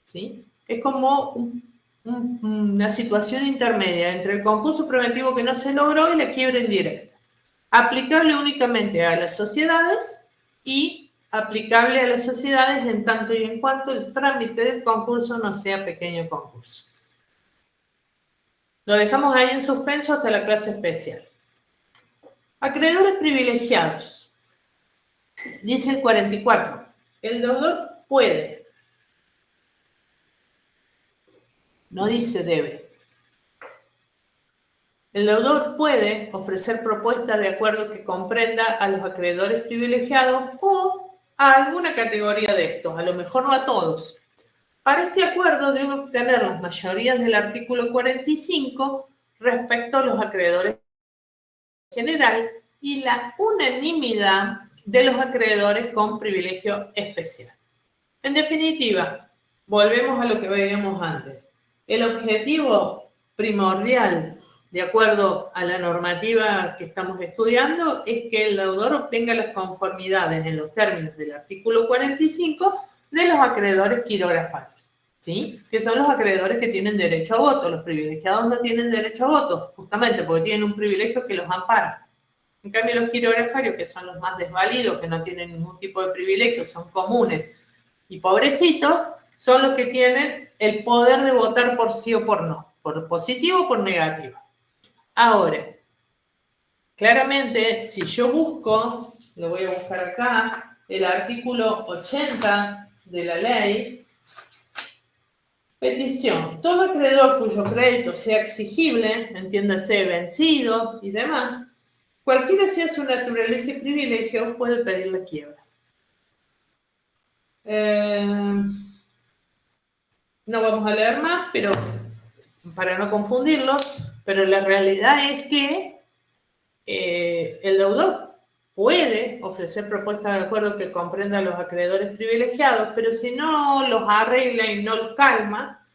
¿Sí? Es como una situación intermedia entre el concurso preventivo que no se logró y la quiebra indirecta. Aplicable únicamente a las sociedades y aplicable a las sociedades en tanto y en cuanto el trámite del concurso no sea pequeño concurso. Lo dejamos ahí en suspenso hasta la clase especial. Acreedores privilegiados. Dice el 44. El deudor puede. No dice debe. El deudor puede ofrecer propuestas de acuerdo que comprenda a los acreedores privilegiados o a alguna categoría de estos, a lo mejor no a todos. Para este acuerdo debe obtener las mayorías del artículo 45 respecto a los acreedores en general y la unanimidad de los acreedores con privilegio especial. En definitiva, volvemos a lo que veíamos antes. El objetivo primordial, de acuerdo a la normativa que estamos estudiando, es que el deudor obtenga las conformidades en los términos del artículo 45 de los acreedores quirografarios, ¿sí? Que son los acreedores que tienen derecho a voto. Los privilegiados no tienen derecho a voto, justamente porque tienen un privilegio que los ampara. En cambio, los quirografarios, que son los más desvalidos, que no tienen ningún tipo de privilegio, son comunes y pobrecitos, son los que tienen el poder de votar por sí o por no, por positivo o por negativo. Ahora, claramente, si yo busco, lo voy a buscar acá, el artículo 80 de la ley, petición. Todo acreedor cuyo crédito sea exigible, entiéndase vencido y demás, cualquiera sea su naturaleza y privilegio, puede pedir la quiebra. No vamos a leer más, pero para no confundirlo, pero la realidad es que el deudor puede ofrecer propuestas de acuerdo que comprenda a los acreedores privilegiados, pero si no los arregla y no los calma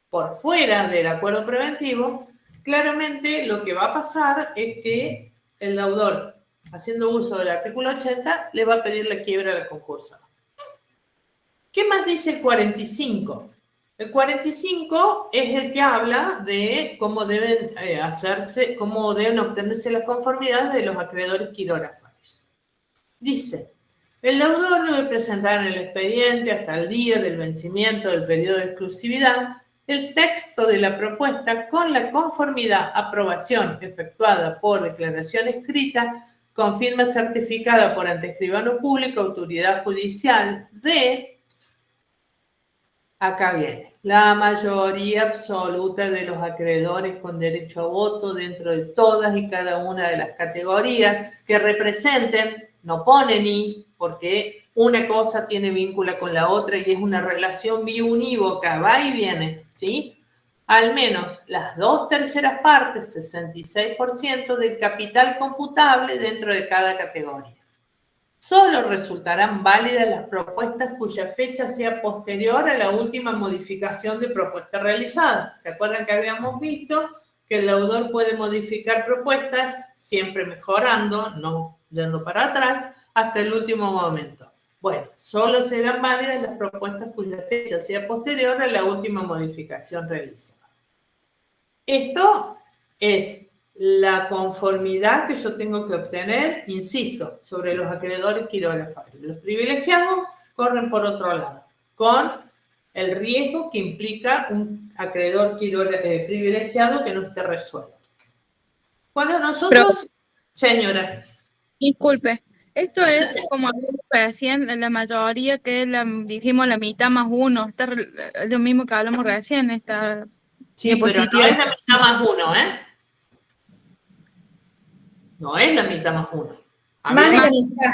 por fuera del acuerdo preventivo, claramente lo que va a pasar es que el deudor, haciendo uso del artículo 80, le va a pedir la quiebra a la concursada. ¿Qué más dice el 45? El 45 es el que habla de cómo deben cómo deben obtenerse las conformidades de los acreedores quirógrafos. Dice, el deudor debe presentar en el expediente hasta el día del vencimiento del periodo de exclusividad el texto de la propuesta con la conformidad, aprobación efectuada por declaración escrita con firma certificada por ante escribano público, autoridad judicial de, acá viene, la mayoría absoluta de los acreedores con derecho a voto dentro de todas y cada una de las categorías que representen, no pone ni, porque una cosa tiene vínculo con la otra y es una relación biunívoca, va y viene, ¿sí? Al menos las 2/3 partes, 66% del capital computable dentro de cada categoría. Solo resultarán válidas las propuestas cuya fecha sea posterior a la última modificación de propuesta realizada. ¿Se acuerdan que habíamos visto que el deudor puede modificar propuestas siempre mejorando, no yendo para atrás, hasta el último momento? Bueno, solo serán válidas las propuestas cuya fecha sea posterior a la última modificación realizada. Esto es la conformidad que yo tengo que obtener, insisto, sobre los acreedores quirógrafos. Los privilegiados corren por otro lado, con el riesgo que implica un acreedor privilegiado que no esté resuelto. Cuando nosotros, señora. Disculpe, esto es como recién la mayoría, que dijimos la mitad más uno, es lo mismo que hablamos recién, esta Sí, pero no es la mitad más uno, ¿eh? No es la mitad más uno. Más de la mitad.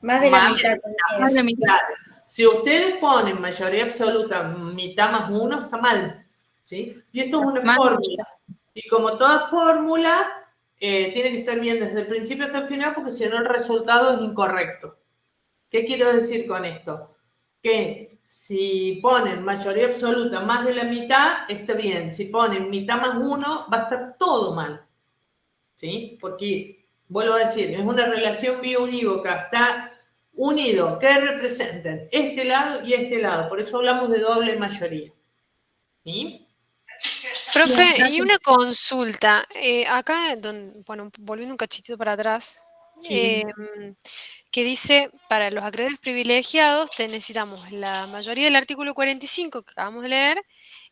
Más de la mitad. Más de mitad. Claro. Si ustedes ponen mayoría absoluta, mitad más uno, está mal, ¿sí? Y esto es una fórmula. Y como toda fórmula, tiene que estar bien desde el principio hasta el final, porque si no el resultado es incorrecto. ¿Qué quiero decir con esto? Que si ponen mayoría absoluta más de la mitad, está bien. Si ponen mitad más uno, va a estar todo mal, ¿sí? Porque, vuelvo a decir, es una relación biunívoca, está unido, que representen este lado y este lado. Por eso hablamos de doble mayoría. ¿Sí? Profe, y una consulta. Acá, bueno, volviendo un cachitito para atrás, Sí. que dice, para los acreedores privilegiados necesitamos la mayoría del artículo 45 que acabamos de leer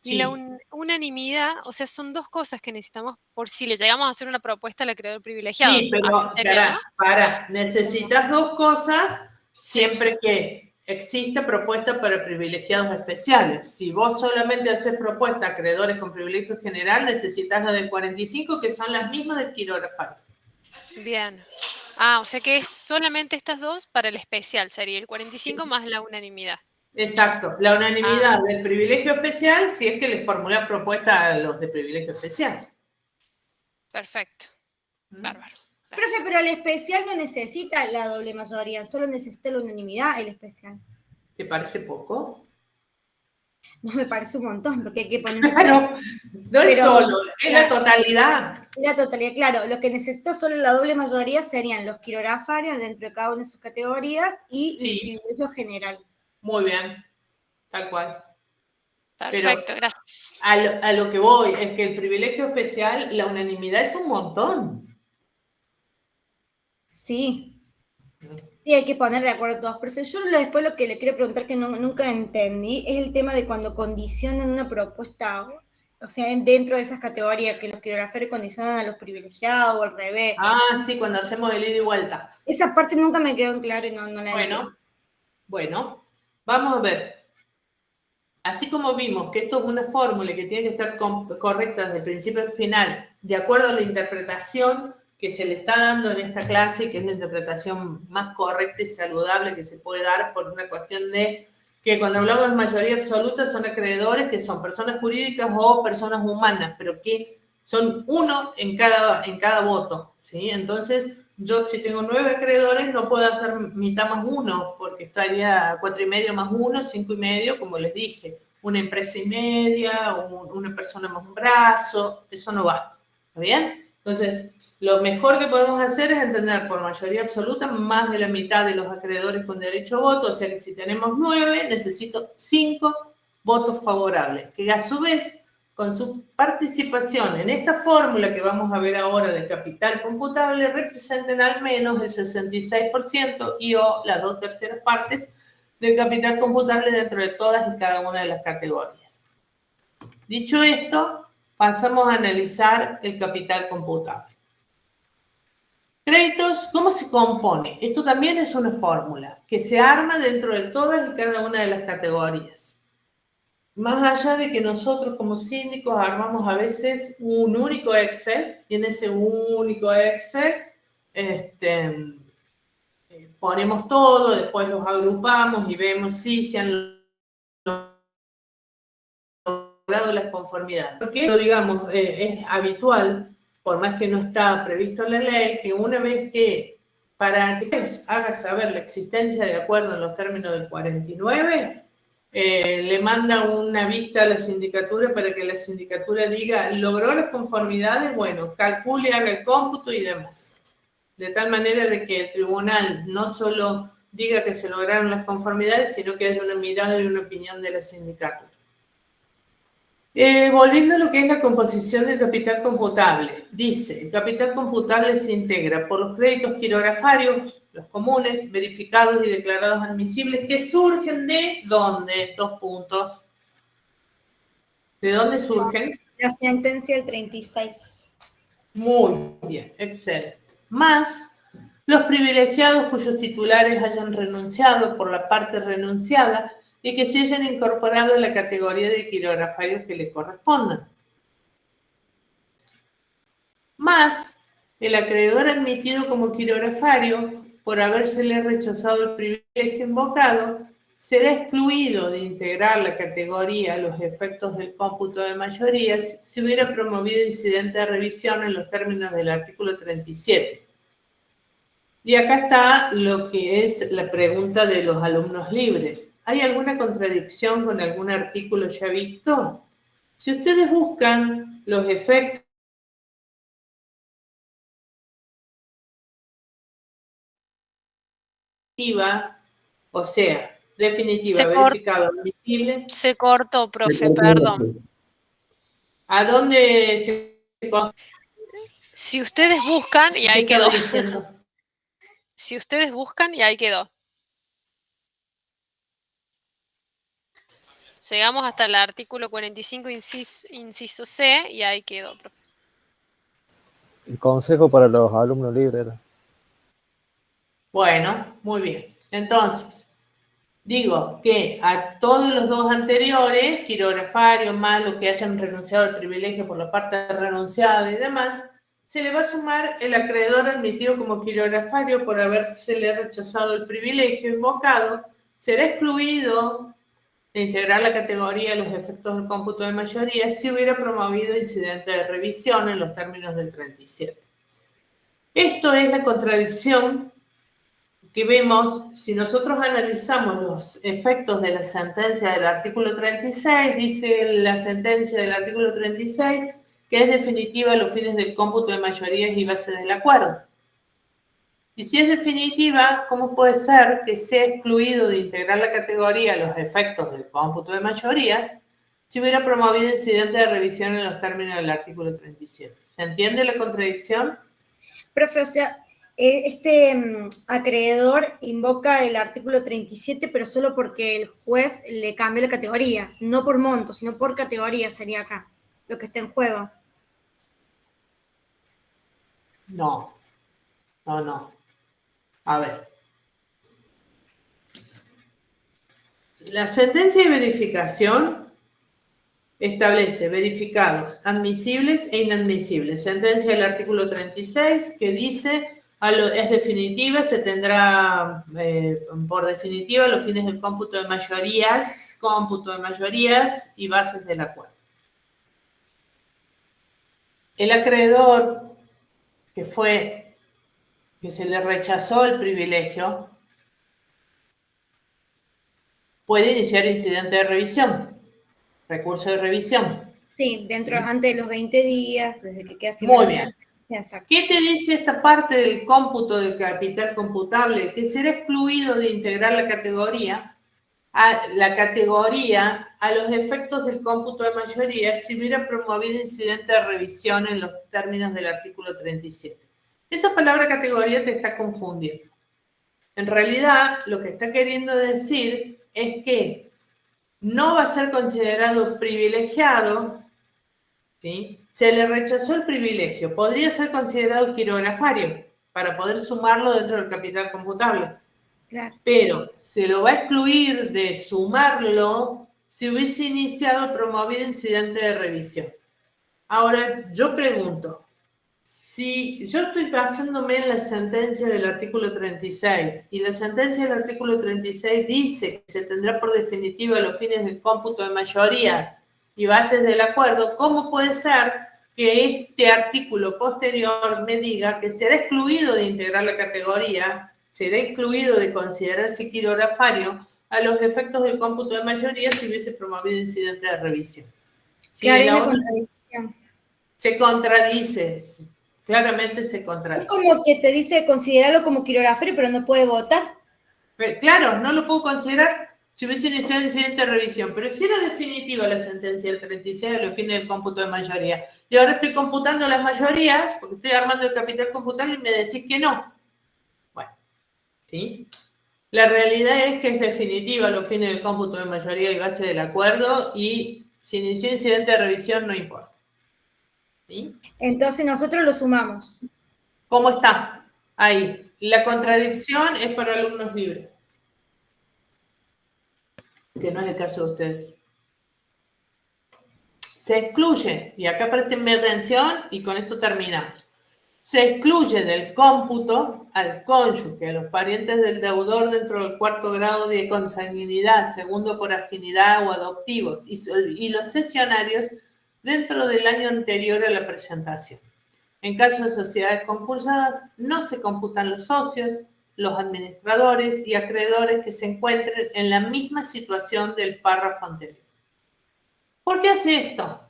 y Sí. la unanimidad, o sea, son dos cosas que necesitamos por si le llegamos a hacer una propuesta al acreedor privilegiado. Sí, pero Así sería, ¿no? necesitas dos cosas siempre que exista propuesta para privilegiados especiales. Si vos solamente haces propuesta a acreedores con privilegio general, necesitas la del 45, que son las mismas del quirógrafo. Bien. Ah, o sea que es solamente estas dos para el especial, sería el 45 más la unanimidad. Exacto, la unanimidad del privilegio especial si es que les formula propuesta a los de privilegio especial. Perfecto. Bárbaro. Profe, pero el especial no necesita la doble mayoría, solo necesita la unanimidad el especial. ¿Te parece poco? No, me parece un montón, porque hay que poner... Claro, no es solo, es la totalidad. La totalidad, claro. Lo que necesita solo la doble mayoría serían los quirografarios dentro de cada una de sus categorías y el privilegio general. Muy bien, tal cual. Perfecto, pero gracias. A lo que voy es que el privilegio especial, la unanimidad es un montón. Sí. Sí, hay que poner de acuerdo a todos. Profe, yo después lo que le quiero preguntar que nunca entendí es el tema de cuando condicionan una propuesta, o sea, dentro de esas categorías que los quirografarios condicionan a los privilegiados o al revés. Ah, sí, cuando hacemos el ida y vuelta. Esa parte nunca me quedó en claro y no la entiendo. Bueno, vamos a ver. Así como vimos que esto es una fórmula que tiene que estar correcta desde el principio al final, de acuerdo a la interpretación que se le está dando en esta clase, que es la interpretación más correcta y saludable que se puede dar por una cuestión de que cuando hablamos de mayoría absoluta son acreedores que son personas jurídicas o personas humanas, pero que son uno en cada voto, ¿sí? Entonces, yo si tengo 9 acreedores no puedo hacer mitad más 1, porque estaría 4,5 más 1, 5,5, como les dije. Una empresa y media, una persona más un brazo, eso no va, ¿está bien? Entonces, lo mejor que podemos hacer es entender por mayoría absoluta más de la mitad de los acreedores con derecho a voto, o sea que si tenemos 9, necesito 5 votos favorables, que a su vez, con su participación en esta fórmula que vamos a ver ahora de capital computable, representen al menos el 66% y o las 2/3 partes del capital computable dentro de todas y cada una de las categorías. Dicho esto, pasamos a analizar el capital computable. Créditos, ¿cómo se compone? Esto también es una fórmula que se arma dentro de todas y cada una de las categorías. Más allá de que nosotros como síndicos armamos a veces un único Excel y en ese único Excel ponemos todo, después los agrupamos y vemos si se han logrado las conformidades. Porque esto, digamos, es habitual, por más que no está previsto en la ley, que una vez que para que haga saber la existencia de acuerdo en los términos del 49, le manda una vista a la sindicatura para que la sindicatura diga, logró las conformidades, bueno, calcule, haga el cómputo y demás. De tal manera de que el tribunal no solo diga que se lograron las conformidades, sino que haya una mirada y una opinión de la sindicatura. Volviendo a lo que es la composición del capital computable, dice, el capital computable se integra por los créditos quirografarios, los comunes, verificados y declarados admisibles, que surgen de ¿dónde? 2 puntos. ¿De dónde surgen? La sentencia del 36. Muy bien, excelente. Más los privilegiados cuyos titulares hayan renunciado por la parte renunciada y que se hayan incorporado a la categoría de quirografarios que le correspondan. Más el acreedor admitido como quirografario por habérsele rechazado el privilegio invocado será excluido de integrar la categoría a los efectos del cómputo de mayorías si hubiera promovido incidente de revisión en los términos del artículo 37. Y acá está lo que es la pregunta de los alumnos libres. ¿Hay alguna contradicción con algún artículo ya visto? Si ustedes buscan los efectos o sea, definitiva, verificado, admisible. Se cortó, profe, perdón. ¿A dónde se cortó? Si ustedes buscan, y ahí quedó. Diciendo? Si ustedes buscan, y ahí quedó. Llegamos hasta el artículo 45, inciso C, y ahí quedó, profe. El consejo para los alumnos libres. Bueno, muy bien. Entonces, digo que a todos los dos anteriores, quirografario más los que hayan renunciado al privilegio por la parte renunciada y demás, se le va a sumar el acreedor admitido como quirografario por habérsele rechazado el privilegio invocado, será excluido de integrar la categoría a los efectos del cómputo de mayoría si hubiera promovido incidente de revisión en los términos del 37. Esto es la contradicción que vemos si nosotros analizamos los efectos de la sentencia del artículo 36, dice la sentencia del artículo 36 que es definitiva a los fines del cómputo de mayorías y base del acuerdo. Y si es definitiva, ¿cómo puede ser que sea excluido de integrar la categoría a los efectos del cómputo de mayorías si hubiera promovido incidente de revisión en los términos del artículo 37? ¿Se entiende la contradicción? Profe, o sea, este acreedor invoca el artículo 37, pero solo porque el juez le cambió la categoría, no por monto, sino por categoría sería acá, lo que está en juego. No. A ver. La sentencia de verificación establece verificados, admisibles e inadmisibles. Sentencia del artículo 36 que dice, es definitiva, se tendrá por definitiva los fines del cómputo de mayorías y bases del acuerdo. El acreedor que se le rechazó el privilegio puede iniciar incidente de revisión, recurso de revisión. Sí, antes de los 20 días, desde que queda firmado. Muy bien. Exacto. ¿Qué te dice esta parte del cómputo del capital computable? Que será excluido de integrar la categoría a los efectos del cómputo de mayoría si hubiera promovido incidente de revisión en los términos del artículo 37. Esa palabra categoría te está confundiendo. En realidad, lo que está queriendo decir es que no va a ser considerado privilegiado, ¿sí? Se le rechazó el privilegio. Podría ser considerado quirografario para poder sumarlo dentro del capital computable. Claro. Pero se lo va a excluir de sumarlo si hubiese iniciado o promovido incidente de revisión. Ahora, yo pregunto, si yo estoy basándome en la sentencia del artículo 36 y la sentencia del artículo 36 dice que se tendrá por definitiva los fines del cómputo de mayorías y bases del acuerdo, ¿cómo puede ser que este artículo posterior me diga que será excluido de integrar la categoría, será excluido de considerarse quirografario a los efectos del cómputo de mayoría si hubiese promovido incidente de revisión? Claro, hay la una otra contradicción. se contradice, claramente se Es contradice. como que te dice considerarlo como quirografario, pero no puede votar. Pero, claro, no lo puedo considerar si hubiese iniciado el incidente de revisión, pero si era definitiva la sentencia del 36 a los fines del cómputo de mayoría, y ahora estoy computando las mayorías, porque estoy armando el capital computable y me decís que no. Bueno, ¿sí? La realidad es que es definitiva a los fines del cómputo de mayoría y base del acuerdo, y si inició incidente de revisión no importa. ¿Sí? Entonces nosotros lo sumamos. ¿Cómo está? Ahí. La contradicción es para alumnos libres, que no es el caso de ustedes. Se excluye, y acá préstenme atención y con esto terminamos. Se excluye del cómputo al cónyuge, a los parientes del deudor dentro del cuarto grado de consanguinidad, segundo por afinidad o adoptivos, y los cesionarios dentro del año anterior a la presentación. En caso de sociedades concursadas, no se computan los socios, los administradores y acreedores que se encuentren en la misma situación del párrafo anterior. ¿Por qué hace esto?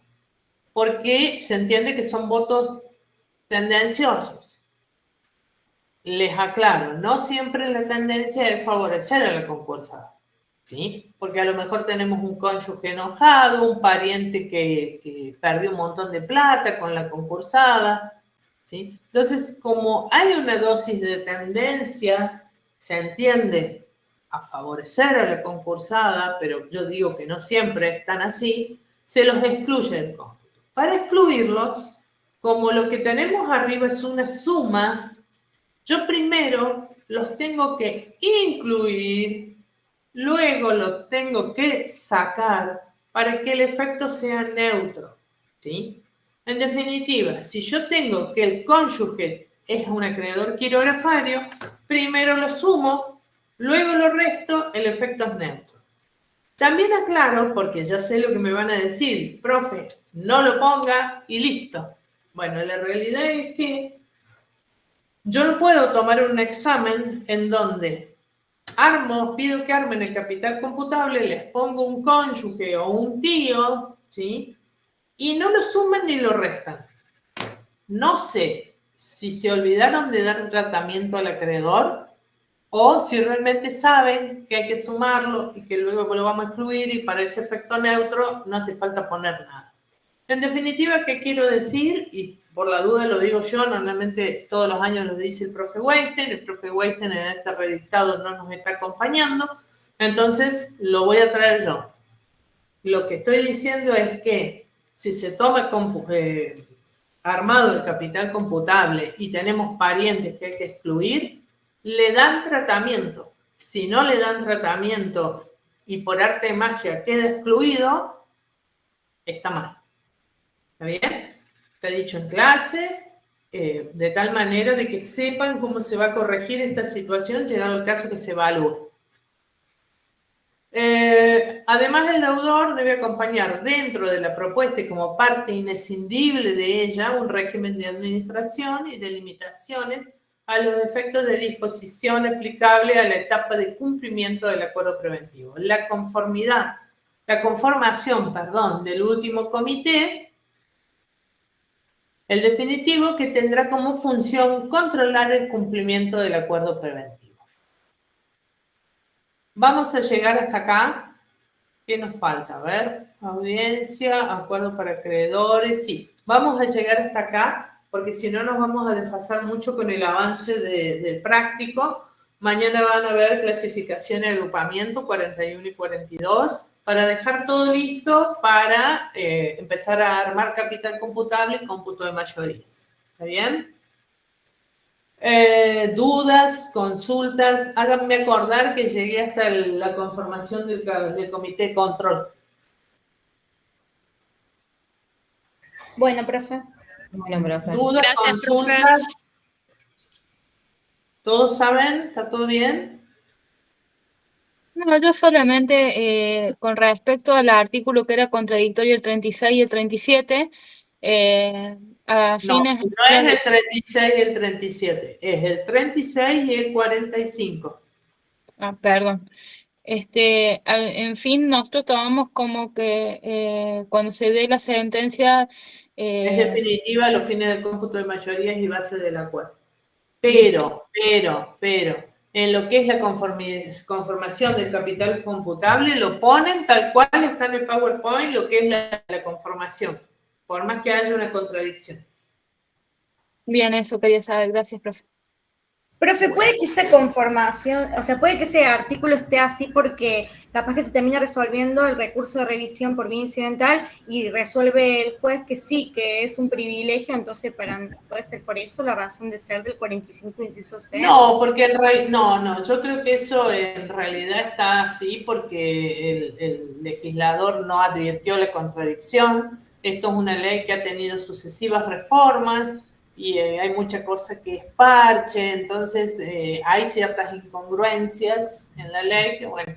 Porque se entiende que son votos tendenciosos. Les aclaro, no siempre la tendencia es favorecer a la concursada, ¿sí? Porque a lo mejor tenemos un cónyuge enojado, un pariente que perdió un montón de plata con la concursada, ¿sí? Entonces, como hay una dosis de tendencia, se entiende a favorecer a la concursada, pero yo digo que no siempre es tan así, se los excluye del cómputo. Para excluirlos, como lo que tenemos arriba es una suma, yo primero los tengo que incluir, luego los tengo que sacar para que el efecto sea neutro, ¿sí? En definitiva, si yo tengo que el cónyuge es un acreedor quirografario, primero lo sumo, luego lo resto, el efecto es neutro. También aclaro, porque ya sé lo que me van a decir, profe, no lo ponga y listo. Bueno, la realidad es que yo no puedo tomar un examen en donde pido que armen el capital computable, les pongo un cónyuge o un tío, ¿sí? Y no lo suman ni lo restan. No sé si se olvidaron de dar un tratamiento al acreedor o si realmente saben que hay que sumarlo y que luego lo vamos a excluir y para ese efecto neutro no hace falta poner nada. En definitiva, ¿qué quiero decir? Y por la duda lo digo yo, normalmente todos los años lo dice el profe Weisten, el profe Weisten en este redactado no nos está acompañando, entonces lo voy a traer yo. Lo que estoy diciendo es que si se toma armado el capital computable y tenemos parientes que hay que excluir, le dan tratamiento. Si no le dan tratamiento y por arte de magia queda excluido, está mal. ¿Está bien? Está dicho en clase, de tal manera de que sepan cómo se va a corregir esta situación llegado el caso que se evalúe. Además, el deudor debe acompañar dentro de la propuesta y como parte inescindible de ella un régimen de administración y de limitaciones a los efectos de disposición aplicable a la etapa de cumplimiento del acuerdo preventivo. La conformación del último comité El definitivo, que tendrá como función controlar el cumplimiento del acuerdo preventivo. Vamos a llegar hasta acá. ¿Qué nos falta? A ver, audiencia, acuerdo para acreedores, sí. Vamos a llegar hasta acá, porque si no nos vamos a desfasar mucho con el avance del práctico. Mañana van a ver clasificación y agrupamiento 41 y 42, para dejar todo listo para empezar a armar capital computable y cómputo de mayorías. ¿Está bien? Dudas, consultas, háganme acordar que llegué hasta la conformación del comité de control. Bueno, profe. Bueno, profe. Dudas, Gracias, consultas. profe. ¿Todos saben? ¿Está todo bien? No, yo solamente con respecto al artículo que era contradictorio el 36 y el 37, a No, fines... no es el 36 y el 37, es el 36 y el 45. Ah, perdón. En fin, nosotros tomamos como que cuando se dé la sentencia... Es definitiva a los fines del cómputo de mayorías y base del acuerdo. Pero, en lo que es la conformación del capital computable, lo ponen tal cual está en el PowerPoint, lo que es la conformación, por más que haya una contradicción. Bien, eso quería saber. Gracias, profe. Profe, puede que esa conformación, o sea, puede que ese artículo esté así porque capaz que se termina resolviendo el recurso de revisión por vía incidental y resuelve el juez que sí, que es un privilegio, entonces puede ser por eso la razón de ser del 45 inciso C. No, porque no, yo creo que eso en realidad está así porque el legislador no advirtió la contradicción. Esto es una ley que ha tenido sucesivas reformas y hay mucha cosa que es parche, entonces hay ciertas incongruencias en la ley que, bueno.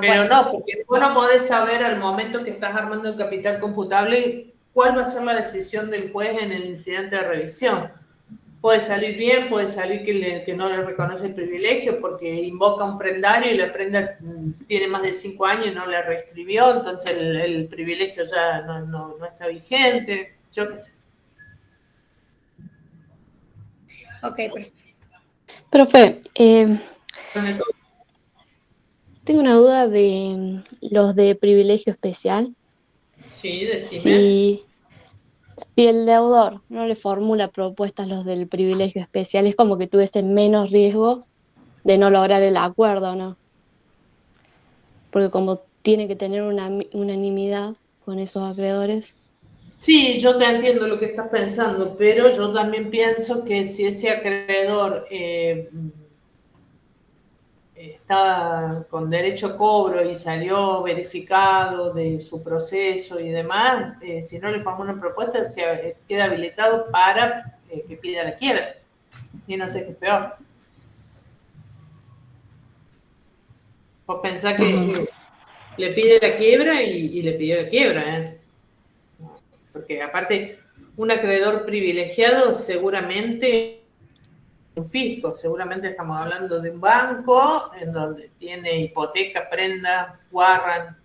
Pero bueno. no, porque vos no podés saber al momento que estás armando el capital computable cuál va a ser la decisión del juez en el incidente de revisión. Puede salir bien, puede salir que no le reconoce el privilegio porque invoca un prendario y la prenda tiene más de 5 años y no la reescribió, entonces el privilegio ya no está vigente. Yo qué sé. Ok, perfecto. Profe, tengo una duda de los de privilegio especial. Sí, decime. Si el deudor no le formula propuestas los del privilegio especial, es como que tuviese menos riesgo de no lograr el acuerdo, ¿no? Porque como tiene que tener una unanimidad con esos acreedores. Sí, yo te entiendo lo que estás pensando, pero yo también pienso que si ese acreedor está con derecho a cobro y salió verificado de su proceso y demás, si no le formula una propuesta, queda habilitado para que pida la quiebra. Y no sé qué es peor. Vos pensás que le pide la quiebra y le pidió la quiebra, ¿eh? Porque aparte, un acreedor privilegiado seguramente, un fisco, seguramente estamos hablando de un banco en donde tiene hipoteca, prenda, warrant.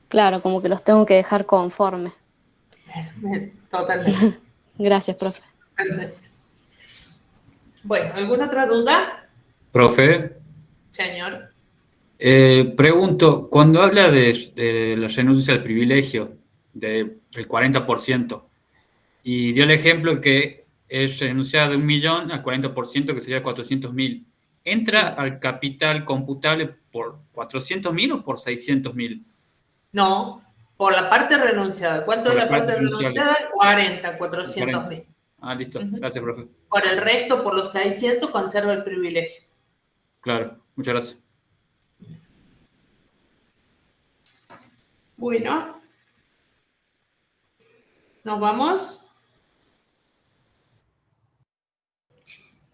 Claro, como que los tengo que dejar conforme. Totalmente. Gracias, profe. Totalmente. Bueno, ¿alguna otra duda? Profe, Señor. pregunto, cuando habla de la renuncia al privilegio del 40%, y dio el ejemplo que es renunciar de 1 millón al 40%, que sería 400.000, ¿entra al capital computable por 400.000 o por 600.000? No, por la parte renunciada. ¿Cuánto es la parte renunciada? 400.000. Ah, listo. Gracias, profe. Por el resto, por los 600, conserva el privilegio. Claro, muchas gracias. Bueno. ¿Nos vamos?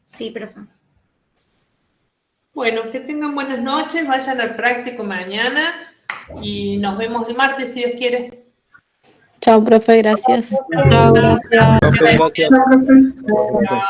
Sí, profe. Bueno, que tengan buenas noches, vayan al práctico mañana y nos vemos el martes si Dios quiere. Chao, profe, gracias. Chao, gracias. Profe, gracias. Chao.